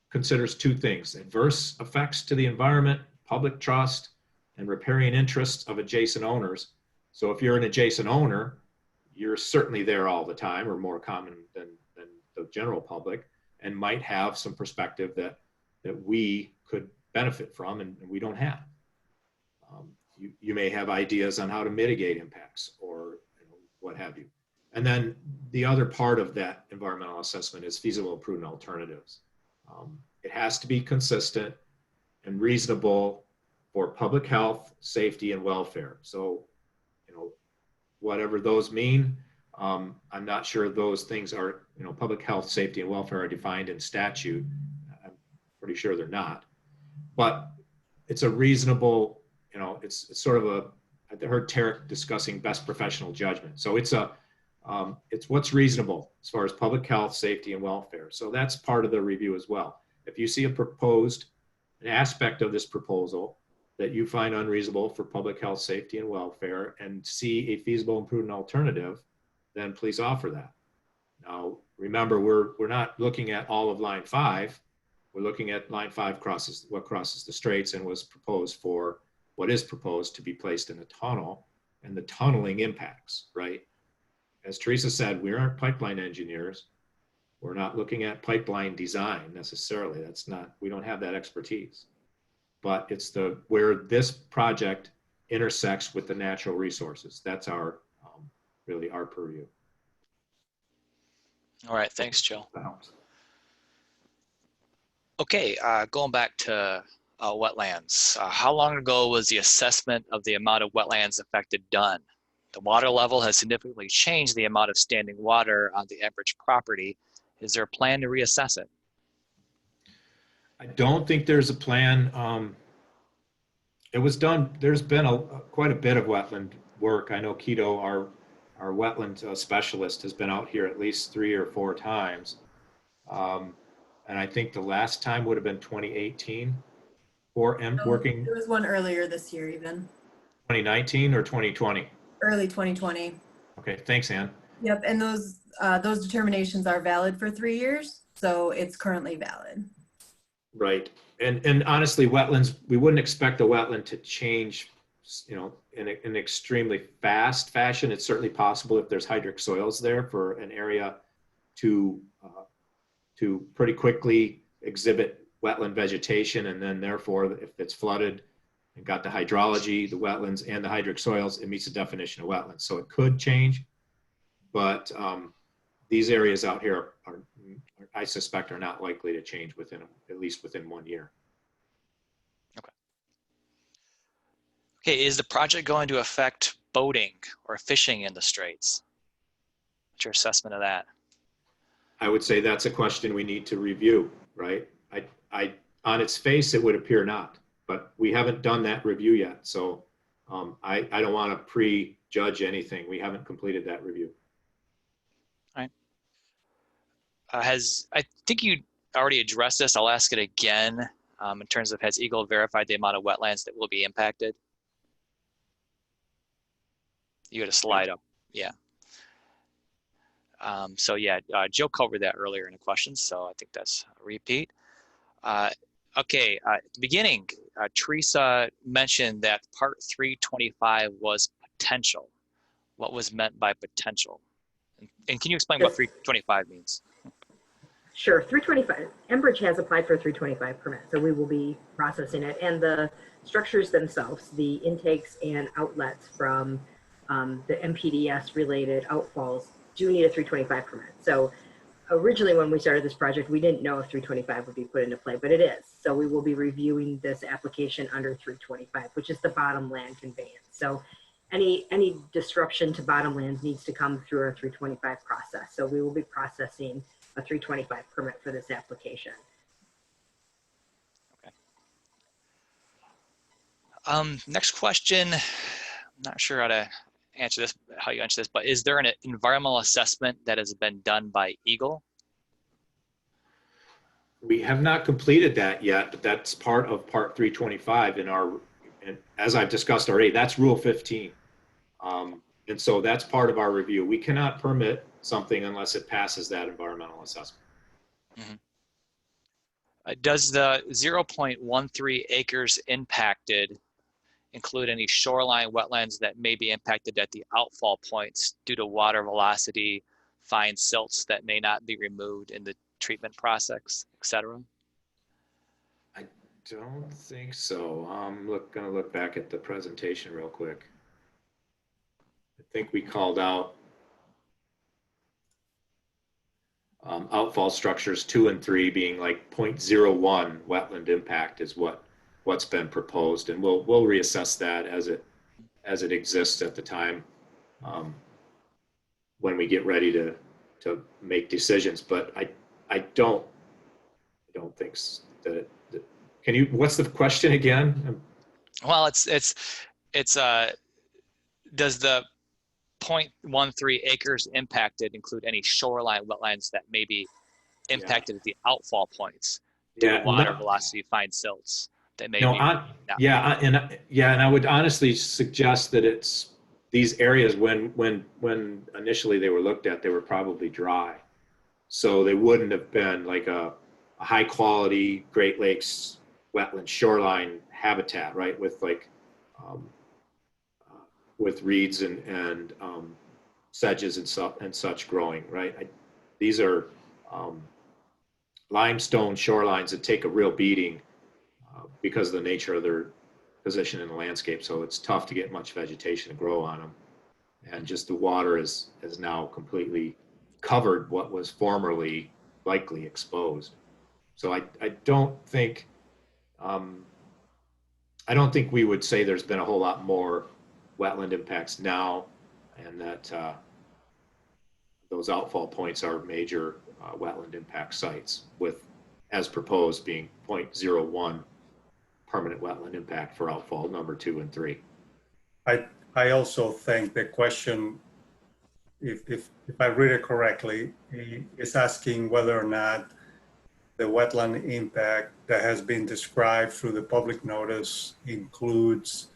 considers two things: adverse effects to the environment, public trust, and riparian interests of adjacent owners. So if you're an adjacent owner, you're certainly there all the time, or more common than the general public, and might have some perspective that we could benefit from and we don't have. You may have ideas on how to mitigate impacts or what have you. And then the other part of that environmental assessment is feasible and prudent alternatives. It has to be consistent and reasonable for public health, safety, and welfare. So, you know, whatever those mean, I'm not sure those things are, you know, public health, safety, and welfare are defined in statute. I'm pretty sure they're not. But it's a reasonable, you know, it's sort of a, I heard Tarek discussing best professional judgment. So it's what's reasonable as far as public health, safety, and welfare. So that's part of the review as well. If you see an aspect of this proposal that you find unreasonable for public health, safety, and welfare, and see a feasible and prudent alternative, then please offer that. Now, remember, we're not looking at all of line 5. We're looking at line 5 crosses the straits and was proposed for what is proposed to be placed in a tunnel and the tunneling impacts, right? As Teresa said, we aren't pipeline engineers. We're not looking at pipeline design necessarily. That's not, we don't have that expertise. But it's where this project intersects with the natural resources. That's our, really our purview. All right, thanks, Joe. That helps. Okay, going back to wetlands. How long ago was the assessment of the amount of wetlands affected done? The water level has significantly changed the amount of standing water on the Enbridge property. Is there a plan to reassess it? I don't think there's a plan. It was done, there's been quite a bit of wetland work. I know Keto, our wetland specialist, has been out here at least 3 or 4 times. And I think the last time would have been 2018 for working. There was one earlier this year even. 2019 or 2020? Early 2020. Okay, thanks, Ann. Yep, and those determinations are valid for 3 years, so it's currently valid. Right, and honestly, wetlands, we wouldn't expect the wetland to change, you know, in an extremely fast fashion. It's certainly possible if there's hydric soils there for an area to pretty quickly exhibit wetland vegetation, and then therefore, if it's flooded and got the hydrology, the wetlands, and the hydric soils, it meets the definition of wetlands. So it could change, but these areas out here are, I suspect, are not likely to change at least within 1 year. Okay, is the project going to affect boating or fishing in the straits? What's your assessment of that? I would say that's a question we need to review, right? On its face, it would appear not, but we haven't done that review yet. So I don't want to prejudge anything. We haven't completed that review. All right. I think you already addressed this. I'll ask it again in terms of, has EGLE verified the amount of wetlands that will be impacted? You had a slide up, yeah. So yeah, Joe covered that earlier in the questions, so I think that's a repeat. Okay, at the beginning, Teresa mentioned that Part 325 was potential. What was meant by potential? And can you explain what 325 means? Sure, 325. Enbridge has applied for a 325 permit, so we will be processing it. And the structures themselves, the intakes and outlets from the MPDS related outfalls do need a 325 permit. So originally when we started this project, we didn't know if 325 would be put into play, but it is. So we will be reviewing this application under 325, which is the bottom land conveyance. So any disruption to bottom lands needs to come through our 325 process. So we will be processing a 325 permit for this application. Next question. I'm not sure how to answer this, how you answer this, but is there an environmental assessment that has been done by EGLE? We have not completed that yet, but that's part of Part 325 in our, and as I've discussed already, that's Rule 15. And so that's part of our review. We cannot permit something unless it passes that environmental assessment. Mm-hmm. Does the 0.13 acres impacted include any shoreline wetlands that may be impacted at the outfall points due to water velocity, fine silts that may not be removed in the treatment process, etc.? I don't think so. I'm gonna look back at the presentation real quick. I think we called out outfall structures 2 and 3 being like 0.01 wetland impact is what's been proposed, and we'll reassess that as it exists at the time when we get ready to make decisions. But I don't think that can you, what's the question again? Well, it's does the 0.13 acres impacted include any shoreline wetlands that may be impacted at the outfall points due to water velocity, fine silts that may be and I would honestly suggest that it's these areas when initially they were looked at, they were probably dry, so they wouldn't have been like a high quality Great Lakes wetland shoreline habitat, right, with like with reeds and sedges and such growing, right? These are limestone shorelines that take a real beating because of the nature of their position in the landscape. So it's tough to get much vegetation to grow on them. And just the water has now completely covered what was formerly likely exposed. So I don't think we would say there's been a whole lot more wetland impacts now, and that those outfall points are major wetland impact sites, with, as proposed, being 0.01 permanent wetland impact for outfall number 2 and 3. I also think the question, if I read it correctly, is asking whether or not the wetland impact that has been described through the public notice includes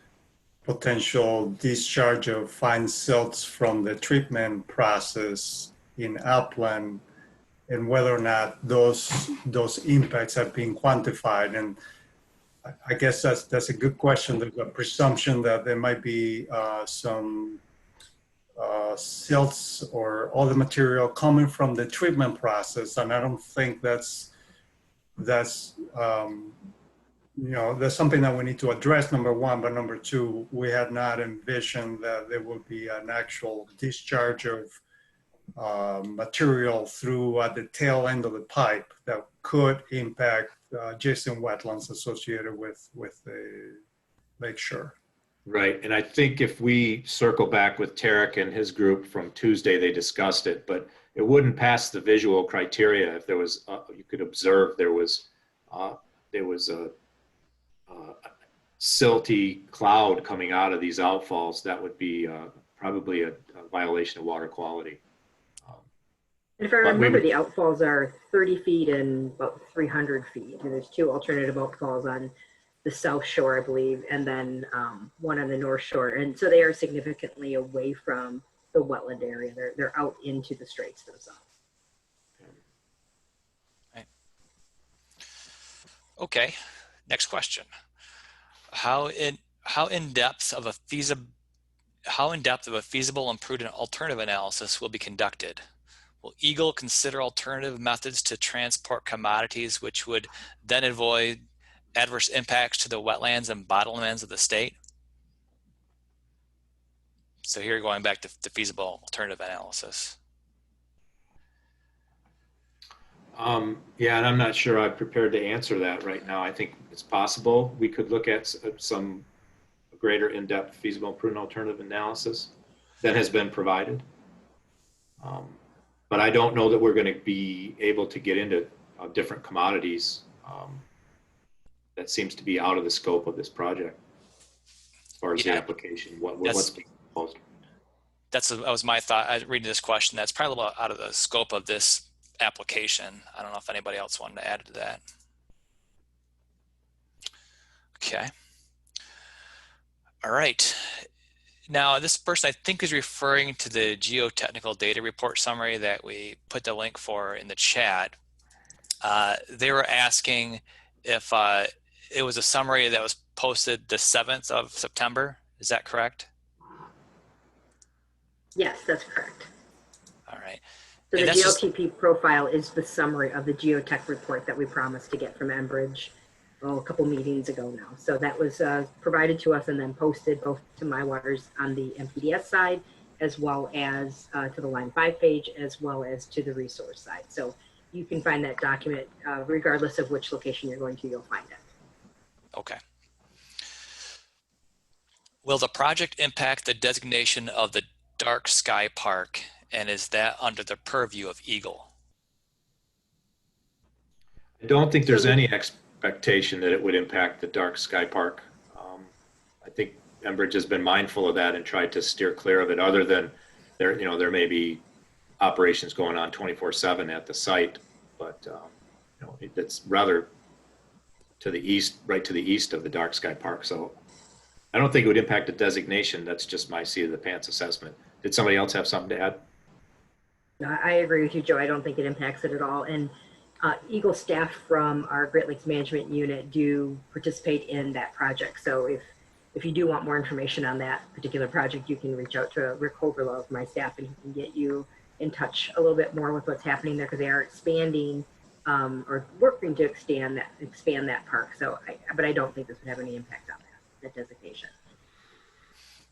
potential discharge of fine silts from the treatment process in upland, and whether or not those impacts have been quantified. And I guess that's a good question. There's a presumption that there might be some silts or other material coming from the treatment process, and I don't think that's something that we need to address, number one. But number two, we had not envisioned that there would be an actual discharge of material through at the tail end of the pipe that could impact adjacent wetlands associated with the lakeshore. Right, and I think if we circle back with Tarek and his group from Tuesday, they discussed it, but it wouldn't pass the visual criteria if there was, you could observe there was a silty cloud coming out of these outfalls. That would be probably a violation of water quality. And if I remember, the outfalls are 30 feet and about 300 feet. And there's 2 alternative outfalls on the south shore, I believe, and then one on the north shore. And so they are significantly away from the wetland area. They're out into the straits themselves. Okay, next question. How in depth of a feasible and prudent alternative analysis will be conducted? Will EGLE consider alternative methods to transport commodities which would then avoid adverse impacts to the wetlands and bottomlands of the state? So here going back to the feasible alternative analysis. Yeah, and I'm not sure I'm prepared to answer that right now. I think it's possible we could look at some greater in-depth feasible prudent alternative analysis that has been provided. But I don't know that we're going to be able to get into different commodities. That seems to be out of the scope of this project as far as the application, what's being proposed. That was my thought. Reading this question, that's probably a little out of the scope of this application. I don't know if anybody else wanted to add to that. Okay. All right. Now, this person I think is referring to the geotechnical data report summary that we put the link for in the chat. They were asking if it was a summary that was posted the 7th of September. Is that correct? Yes, that's correct. All right. So And the that's just- GLTP profile is the summary of the geotech report that we promised to get from Enbridge a couple meetings ago now. So that was provided to us and then posted both to My Waters on the MPDS side, as well as to the Line 5 page, as well as to the resource side. So you can find that document regardless of which location you're going to, you'll find it. Okay. Will the project impact the designation of the dark sky park, and is that under the purview of EGLE? I don't think there's any expectation that it would impact the dark sky park. I think Enbridge has been mindful of that and tried to steer clear of it, other than there may be operations going on 24/7 at the site, but it's rather to the east, right to the east of the dark sky park. So I don't think it would impact the designation. That's just my seat of the pants assessment. Did somebody else have something to add? No, I agree with you, Joe. I don't think it impacts it at all. And EGLE staff from our Great Lakes Management Unit do participate in that project. So if you do want more information on that particular project, you can reach out to Rick Hogerlove, my staff, and he can get you in touch a little bit more with what's happening there, because they are expanding or working to expand that park. So, but I don't think this would have any impact on that designation.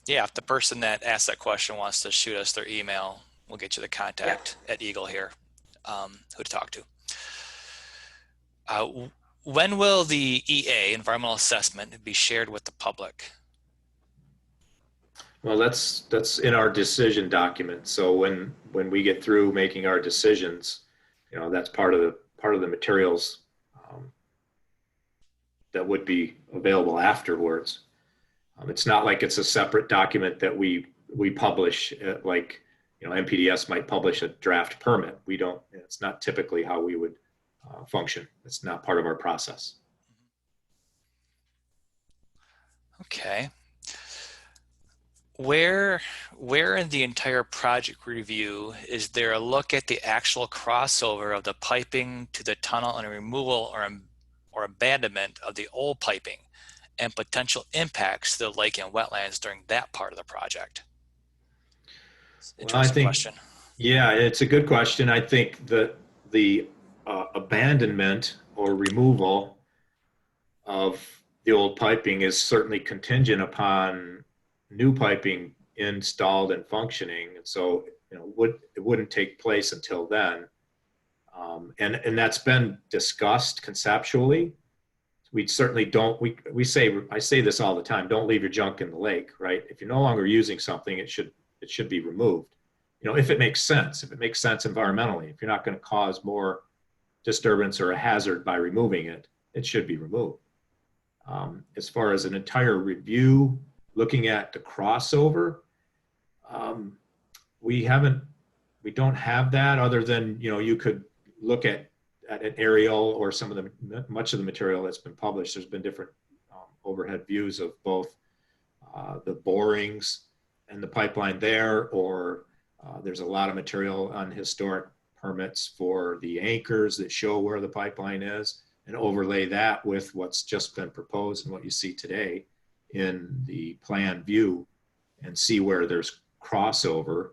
Yeah, if the person that asked that question wants to shoot us their email, we'll get you the contact at EGLE here, who to talk to. When will the EA, environmental assessment, be shared with the public? Well, that's in our decision document. So when we get through making our decisions, that's part of the materials that would be available afterwards. It's not like it's a separate document that we publish, like MPDS might publish a draft permit. We don't. It's not typically how we would function. It's not part of our process. Okay. Where in the entire project review is there a look at the actual crossover of the piping to the tunnel and removal or abandonment of the old piping and potential impacts to the lake and wetlands during that part of the project? Interesting question. Yeah, it's a good question. I think that the abandonment or removal of the old piping is certainly contingent upon new piping installed and functioning, and so it wouldn't take place until then. And that's been discussed conceptually. We certainly don't. I say this all the time: don't leave your junk in the lake. Right? If you're no longer using something, it should be removed. If it makes sense. If it makes sense environmentally, if you're not going to cause more disturbance or a hazard by removing it, it should be removed. As far as an entire review, looking at the crossover, we don't have that, other than you could look at an aerial or much of the material that's been published. There's been different overhead views of both the borings and the pipeline there, or there's a lot of material on historic permits for the anchors that show where the pipeline is, and overlay that with what's just been proposed and what you see today in the plan view, and see where there's crossover.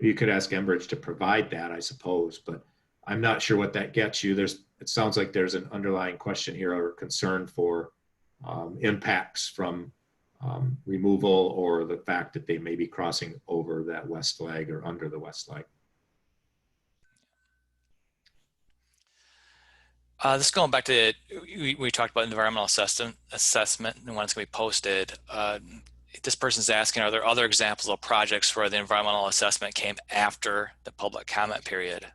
You could ask Enbridge to provide that, I suppose, but I'm not sure what that gets you. It sounds like there's an underlying question here or concern for impacts from removal or the fact that they may be crossing over that west leg or under the west leg. This going back to, we talked about environmental assessment and when it's going to be posted. This person's asking, are there other examples of projects where the environmental assessment came after the public comment period?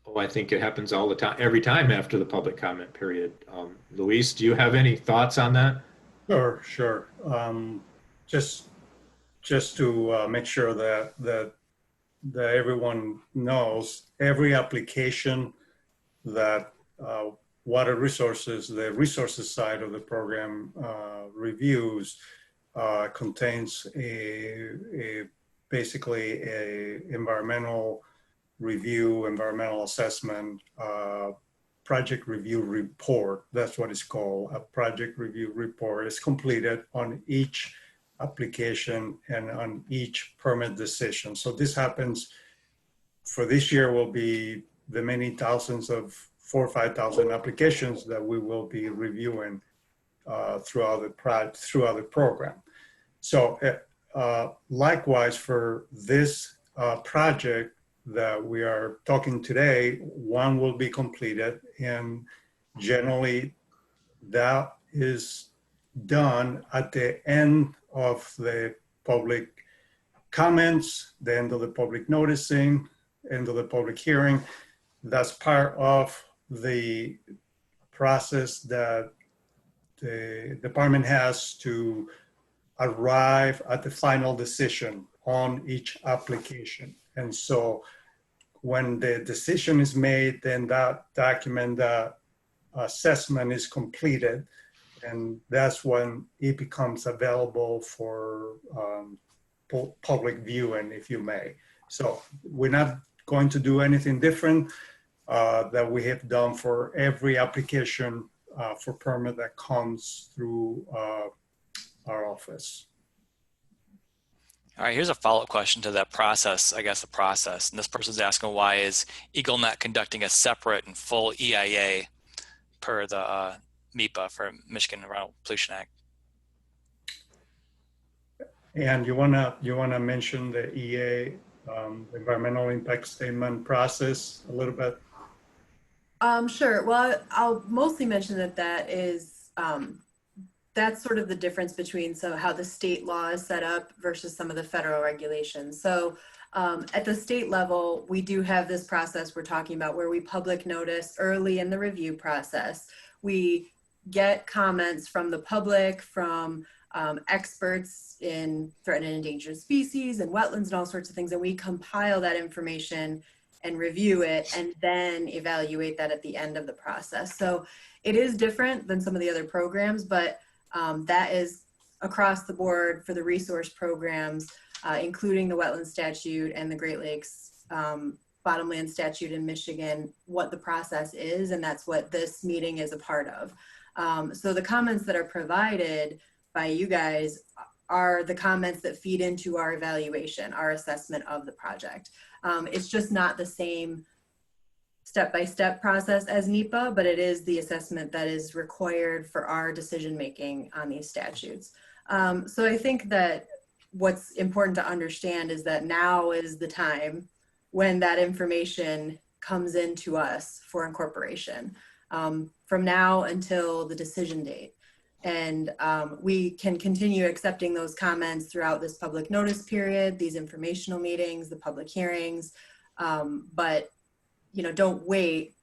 Oh, I think it happens all the time, every time after the public comment period. Luis, do you have any thoughts on that? Sure. Just to make sure that everyone knows, every application that water resources, the resources side of the program reviews, contains basically a environmental review, environmental assessment, project review report. That's what it's called. A project review report is completed on each application and on each permit decision. So this happens for this year will be the many thousands of 4,000 or 5,000 applications that we will be reviewing throughout the program. So likewise for this project that we are talking today, one will be completed, and generally that is done at the end of the public comments, the end of the public noticing, end of the public hearing. That's part of the process that the department has to arrive at the final decision on each application. And so when the decision is made, then that document, that assessment is completed, and that's when it becomes available for public viewing, if you may. So we're not going to do anything different that we have done for every application for permit that comes through our office. All right, here's a follow-up question to that process, I guess the process. And this person's asking, why is EGLE not conducting a separate and full EIA per the NEPA for Michigan Environmental Pollution Act? And you wanna mention the EA, environmental impact statement process a little bit? Sure. Well, I'll mostly mention that is that's sort of the difference between how the state law is set up versus some of the federal regulations. So at the state level, we do have this process we're talking about where we public notice early in the review process. We get comments from the public, from experts in threatened and endangered species and wetlands and all sorts of things, and we compile that information and review it and then evaluate that at the end of the process. So it is different than some of the other programs, but that is across the board for the resource programs, including the Wetlands Statute and the Great Lakes Bottomland Statute in Michigan, what the process is, and that's what this meeting is a part of. So the comments that are provided by you guys are the comments that feed into our evaluation, our assessment of the project. It's just not the same step-by-step process as NEPA, but it is the assessment that is required for our decision-making on these statutes. So I think that what's important to understand is that now is the time when that information comes into us for incorporation, from now until the decision date. And we can continue accepting those comments throughout this public notice period, these informational meetings, the public hearings, but don't wait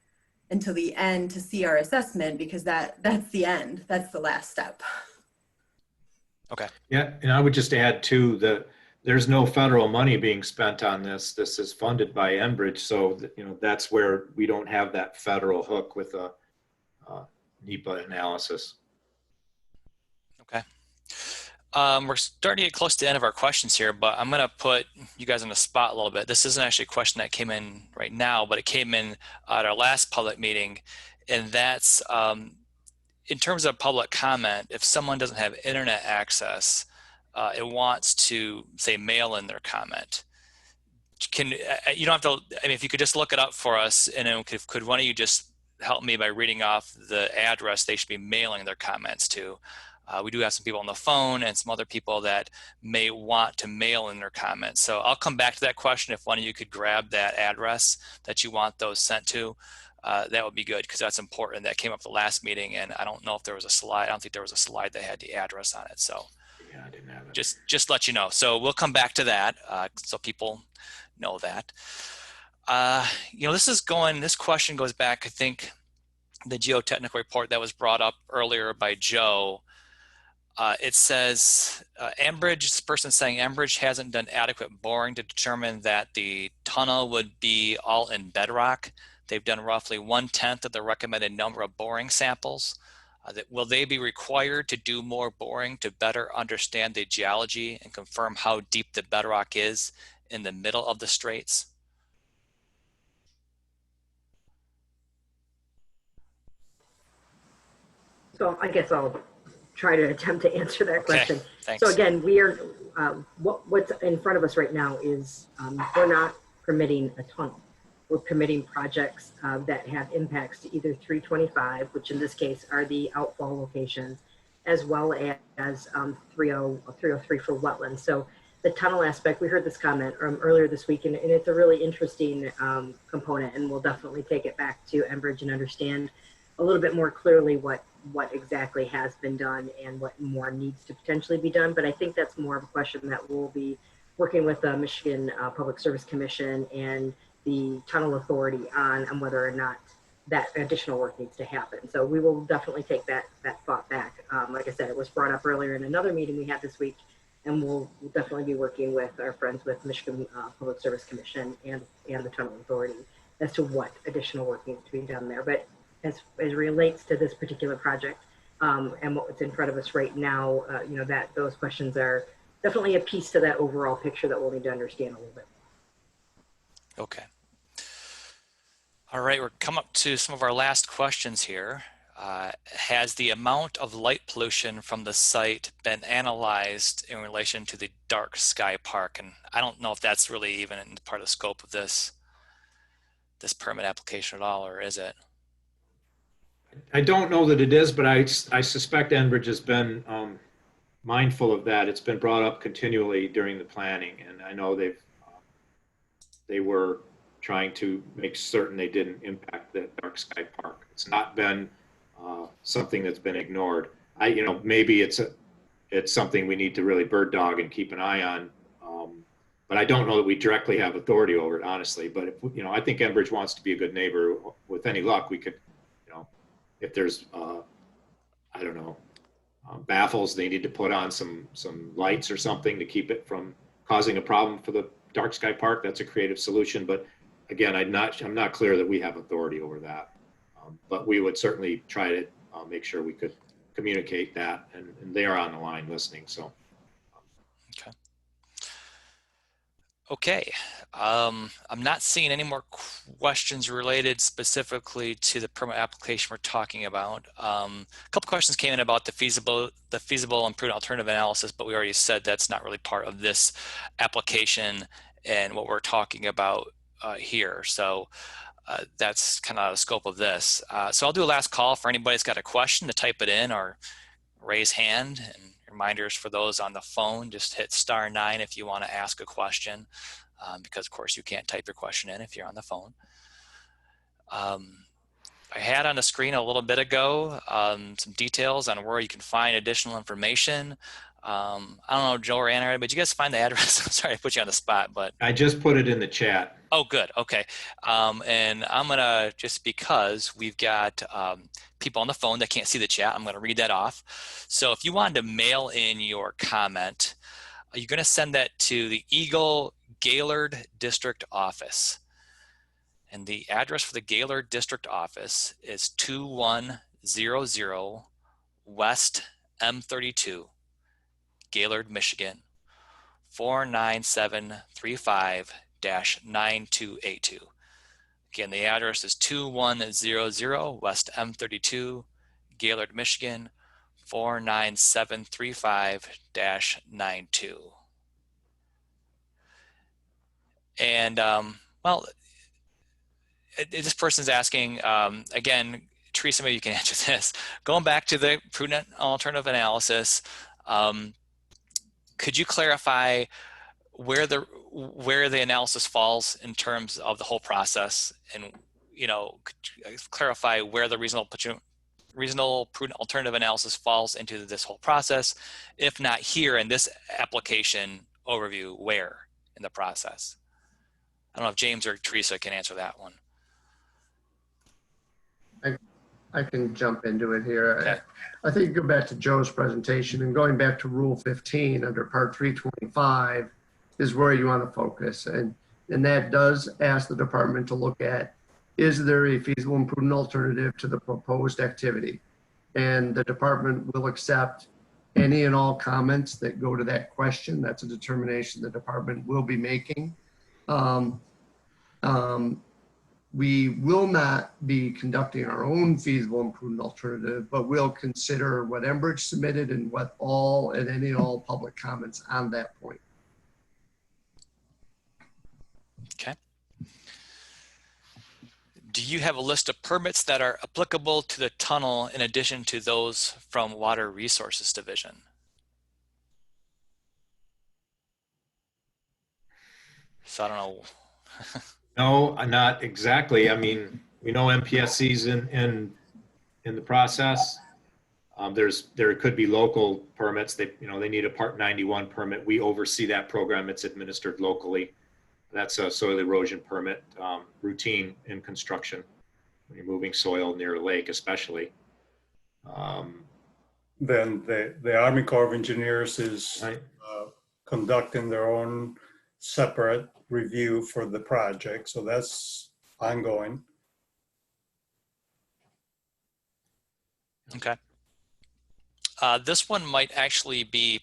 until the end to see our assessment, because that's the end. That's the last step. Okay. Yeah, and I would just add too that there's no federal money being spent on this. This is funded by Enbridge, so that's where we don't have that federal hook with a NEPA analysis. Okay. We're starting to get close to the end of our questions here, but I'm going to put you guys on the spot a little bit. This isn't actually a question that came in right now, but it came in at our last public meeting, and that's in terms of public comment, if someone doesn't have internet access, it wants to, say, mail in their comment. You don't have to, if you could just look it up for us, and then could one of you just help me by reading off the address they should be mailing their comments to? We do have some people on the phone and some other people that may want to mail in their comments. So I'll come back to that question. If one of you could grab that address that you want those sent to, that would be good, because that's important. That came up the last meeting, and I don't know if there was a slide. I don't think there was a slide that had the address on it. So Yeah, I didn't have it. just let you know. So we'll come back to that, so people know that. This question goes back, I think, the geotechnical report that was brought up earlier by Joe. It says, Enbridge, this person saying Enbridge hasn't done adequate boring to determine that the tunnel would be all in bedrock. They've done roughly 1/10 of the recommended number of boring samples. Will they be required to do more boring to better understand the geology and confirm how deep the bedrock is in the middle of the straits? So I guess I'll try to attempt to answer that question. Thanks. So again, we are, what's in front of us right now is we're not permitting a tunnel. We're permitting projects that have impacts to either 325, which in this case are the outfall locations, as well as 303 for wetlands. So the tunnel aspect, we heard this comment earlier this week, and it's a really interesting component, and we'll definitely take it back to Enbridge and understand a little bit more clearly what exactly has been done and what more needs to potentially be done. But I think that's more of a question that we'll be working with the Michigan Public Service Commission and the Tunnel Authority on whether or not that additional work needs to happen. So we will definitely take that thought back. Like I said, it was brought up earlier in another meeting we had this week, and we'll definitely be working with our friends with Michigan Public Service Commission and the Tunnel Authority as to what additional work needs to be done there. But as relates to this particular project and what's in front of us right now, that those questions are definitely a piece to that overall picture that we'll need to understand a little bit. Okay. All right, we're come up to some of our last questions here. Has the amount of light pollution from the site been analyzed in relation to the dark sky park? And I don't know if that's really even in part of the scope of this permit application at all, or is it? I don't know that it is, but I suspect Enbridge has been mindful of that. It's been brought up continually during the planning, and I know they were trying to make certain they didn't impact the dark sky park. It's not been something that's been ignored. Maybe it's something we need to really bird dog and keep an eye on. But I don't know that we directly have authority over it, honestly. But I think Enbridge wants to be a good neighbor. With any luck, we could, if there's, I don't know, baffles, they need to put on some lights or something to keep it from causing a problem for the dark sky park. That's a creative solution. But again, I'm not clear that we have authority over that. But we would certainly try to make sure we could communicate that, and they are on the line listening. So. Okay, I'm not seeing any more questions related specifically to the permit application we're talking about. A couple questions came in about the feasible and prudent alternative analysis, but we already said that's not really part of this application and what we're talking about here. So that's kind of out of the scope of this. So I'll do a last call for anybody that's got a question to type it in or raise hand. And reminders for those on the phone, just hit *9 if you want to ask a question, because of course you can't type your question in if you're on the phone. I had on the screen a little bit ago some details on where you can find additional information. I don't know, Joe or Anna, but did you guys find the address? I'm sorry I put you on the spot, but I just put it in the chat. Oh, good. Okay. And I'm going to, just because we've got people on the phone that can't see the chat, I'm going to read that off. So if you wanted to mail in your comment, you're going to send that to the EGLE Gaylord District Office. And the address for the Gaylord District Office is 2100 West M32, Gaylord, Michigan, 49735-9282. Again, the address is 2100 West M32, Gaylord, Michigan, 49735-92. And well, this person's asking, again, Teresa, maybe you can answer this. Going back to the prudent alternative analysis, could you clarify where the analysis falls in terms of the whole process, and could you clarify where the reasonable prudent alternative analysis falls into this whole process? If not here in this application overview, where in the process? I don't know if James or Teresa can answer that one. I can jump into it here. Okay. I think you go back to Joe's presentation, and going back to Rule 15 under Part 325 is where you want to focus. And that does ask the department to look at, is there a feasible and prudent alternative to the proposed activity? And the department will accept any and all comments that go to that question. That's a determination the department will be making. We will not be conducting our own feasible and prudent alternative, but we'll consider what Enbridge submitted and what all and any and all public comments on that point. Okay. Do you have a list of permits that are applicable to the tunnel in addition to those from Water Resources Division? So I don't know. No, not exactly. I mean, we know MPSC's in the process. There could be local permits. They need a Part 91 permit. We oversee that program. It's administered locally. That's a soil erosion permit, routine in construction when you're moving soil near a lake, especially. Then the Army Corps of Engineers is Right. Conducting their own separate review for the project. So that's ongoing. Okay. This one might actually be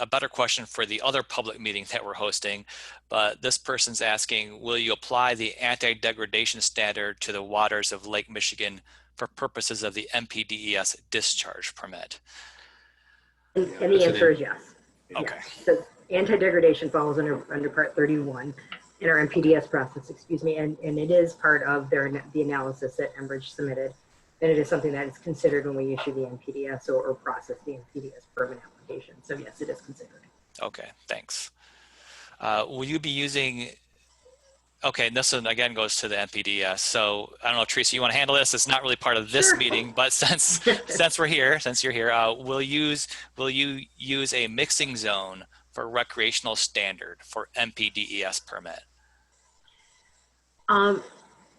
a better question for the other public meeting that we're hosting, but this person's asking, will you apply the anti-degradation standard to the waters of Lake Michigan for purposes of the MPDES discharge permit? And the answer is yes. Okay. Yes. So anti-degradation falls under Part 31 in our MPDS process, and it is part of the analysis that Enbridge submitted. And it is something that is considered when we issue the MPDS or process the MPDS permit application. So yes, it is considered. Okay, thanks. Will you be using, okay, and this one again goes to the MPDS. So I don't know, Teresa, you want to handle this? It's not really part of this meeting, but since we're here, since you're here, will you use a mixing zone for recreational standard for MPDES permit?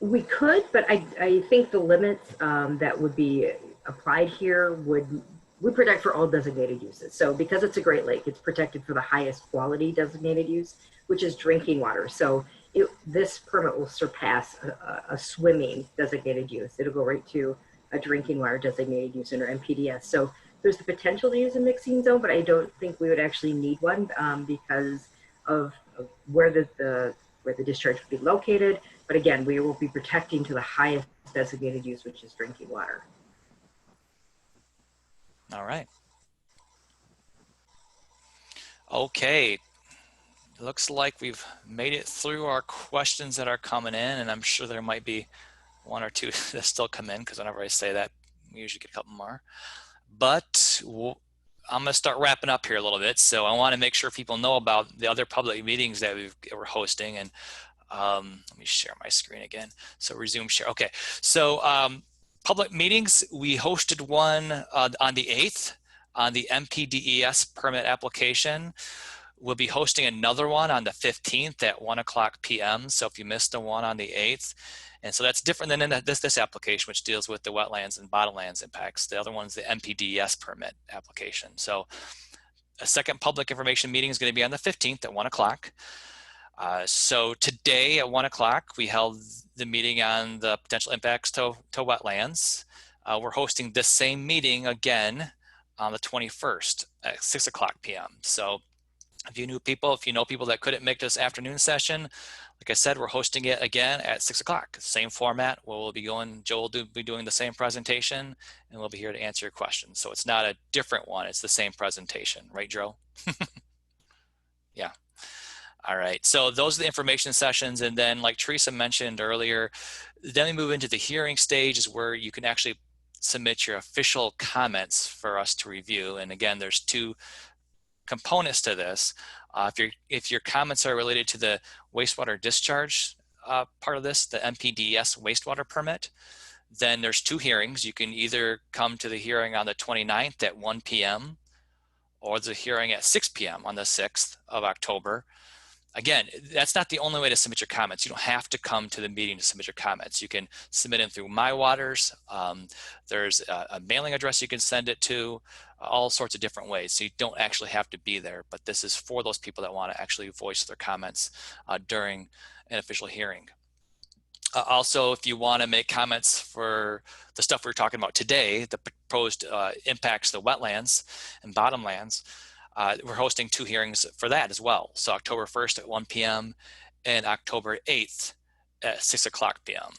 We could, but I think the limits that would be applied here would protect for all designated uses. So because it's a Great Lake, it's protected for the highest quality designated use, which is drinking water. So this permit will surpass a swimming designated use. It'll go right to a drinking water designated use under MPDS. So there's the potential to use a mixing zone, but I don't think we would actually need one because of where the discharge would be located. But again, we will be protecting to the highest designated use, which is drinking water. All right. Okay. Looks like we've made it through our questions that are coming in, and I'm sure there might be one or two that still come in because whenever I say that, we usually get a couple more. But I'm going to start wrapping up here a little bit. So I want to make sure people know about the other public meetings that we're hosting. And let me share my screen again. So resume share. Okay. So public meetings, we hosted one on the 8th on the MPDES permit application. We'll be hosting another one on the 15th at 1:00 p.m. So if you missed the one on the 8th, and so that's different than in this application, which deals with the wetlands and bottomlands impacts. The other one's the MPDES permit application. So a second public information meeting is going to be on the 15th at 1:00. So today at 1:00, we held the meeting on the potential impacts to wetlands. We're hosting this same meeting again on the 21st at 6:00 p.m. So if you know people that couldn't make this afternoon session, like I said, we're hosting it again at 6:00. Same format. We'll be going, Joe will be doing the same presentation, and we'll be here to answer your questions. So it's not a different one, it's the same presentation, right, Joe? Yeah. All right, so those are the information sessions, and then like Teresa mentioned earlier, then we move into the hearing stage is where you can actually submit your official comments for us to review. And again, there's two components to this. If your comments are related to the wastewater discharge part of this, the MPDES wastewater permit, then there's two hearings. You can either come to the hearing on the 29th at 1 p.m. or the hearing at 6 p.m. on the 6th of October. Again, that's not the only way to submit your comments. You don't have to come to the meeting to submit your comments. You can submit them through My Waters. There's a mailing address you can send it to, all sorts of different ways. So you don't actually have to be there, but this is for those people that want to actually voice their comments during an official hearing. Also, if you want to make comments for the stuff we're talking about today, the proposed impacts to the wetlands and bottomlands, we're hosting two hearings for that as well. So October 1st at 1 p.m. and October 8th at 6 o'clock p.m.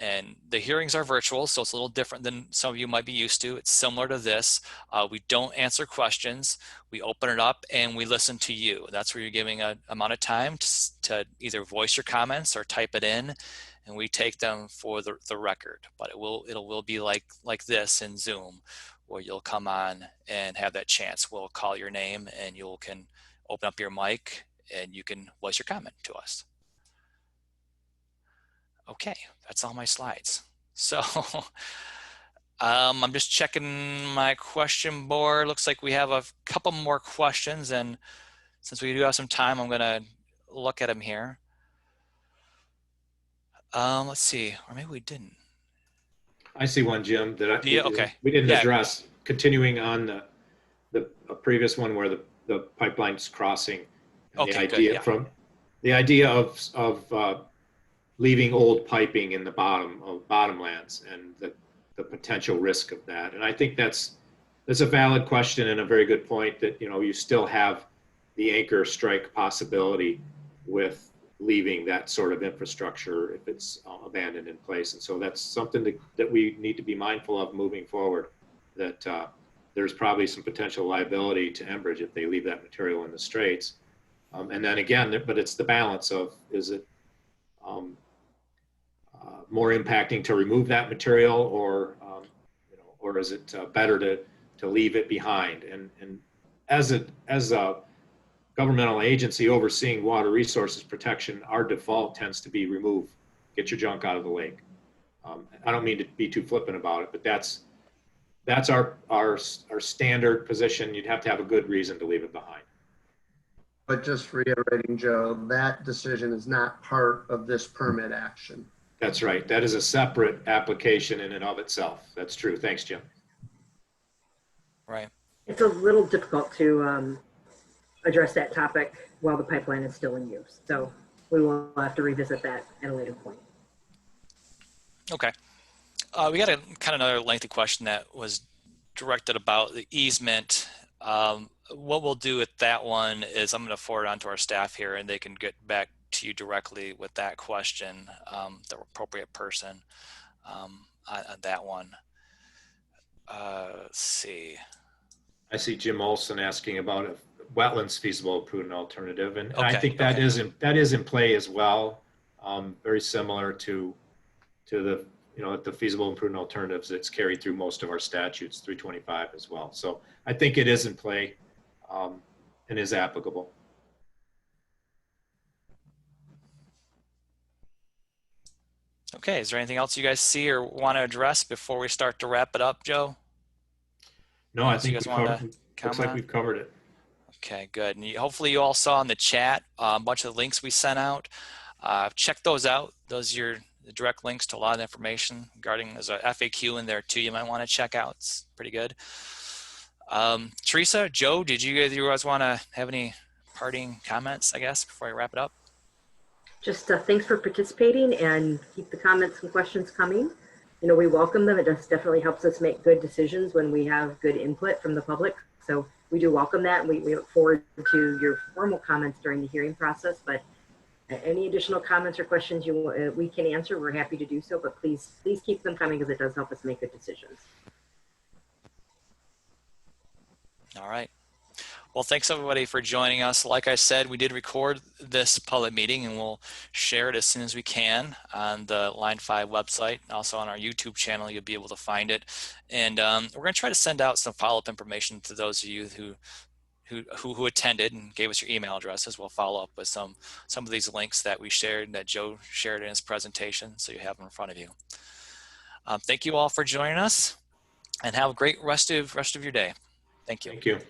And the hearings are virtual, so it's a little different than some of you might be used to. It's similar to this. We don't answer questions. We open it up and we listen to you. That's where you're giving an amount of time to either voice your comments or type it in, and we take them for the record. But it will be like this in Zoom, where you'll come on and have that chance. We'll call your name and you can open up your mic and you can voice your comment to us. Okay, that's all my slides. So I'm just checking my question board. Looks like we have a couple more questions, and since we do have some time, I'm gonna look at them here. Let's see, or maybe we didn't. I see one, Jim, that we didn't Yeah. address. Continuing on the previous one where the pipeline's crossing. And Okay, the idea good, yeah. the idea of leaving old piping in the bottomlands and the potential risk of that. And I think that's a valid question and a very good point that, you still have the anchor strike possibility with leaving that sort of infrastructure if it's abandoned in place. And so that's something that we need to be mindful of moving forward, that there's probably some potential liability to Enbridge if they leave that material in the straits. And then again, but it's the balance of, is it more impacting to remove that material, or is it better to leave it behind? And as a governmental agency overseeing water resources protection, our default tends to be get your junk out of the lake. I don't mean to be too flippant about it, but that's our standard position. You'd have to have a good reason to leave it behind. But just reiterating, Joe, that decision is not part of this permit action. That's right. That is a separate application in and of itself. That's true. Thanks, Jim. Right. It's a little difficult to address that topic while the pipeline is still in use. So we will have to revisit that at a later point. Okay. We got a kind of another lengthy question that was directed about the easement. What we'll do with that one is I'm going to forward it on to our staff here, and they can get back to you directly with that question, the appropriate person on that one. Let's see. I see Jim Olson asking about a wetlands feasible prudent alternative, and I Okay, think that is in play as well. Very similar to the the feasible and prudent alternatives that's carried through most of our statutes, 325 as well. So I think it is in play and is applicable. Okay, is there anything else you guys see or want to address before we start to wrap it up, Joe? No, I think looks like we've covered it. Okay, good. And hopefully you all saw in the chat a bunch of the links we sent out. Check those out. Those are the direct links to a lot of information regarding, there's a FAQ in there too you might want to check out. It's pretty good. Teresa, Joe, did you guys want to have any parting comments, I guess, before I wrap it up? Just thanks for participating, and keep the comments and questions coming. We welcome them. It definitely helps us make good decisions when we have good input from the public. So we do welcome that, and we look forward to your formal comments during the hearing process. But any additional comments or questions we can answer, we're happy to do so. But please keep them coming, because it does help us make good decisions. All right. Well, thanks everybody for joining us. Like I said, we did record this public meeting and we'll share it as soon as we can on the Line 5 website. Also on our YouTube channel, you'll be able to find it. And we're going to try to send out some follow-up information to those of you who attended and gave us your email addresses. We'll follow up with some of these links that we shared, that Joe shared in his presentation, so you have them in front of you. Thank you all for joining us, and have a great rest of your day. Thank you. Thank you.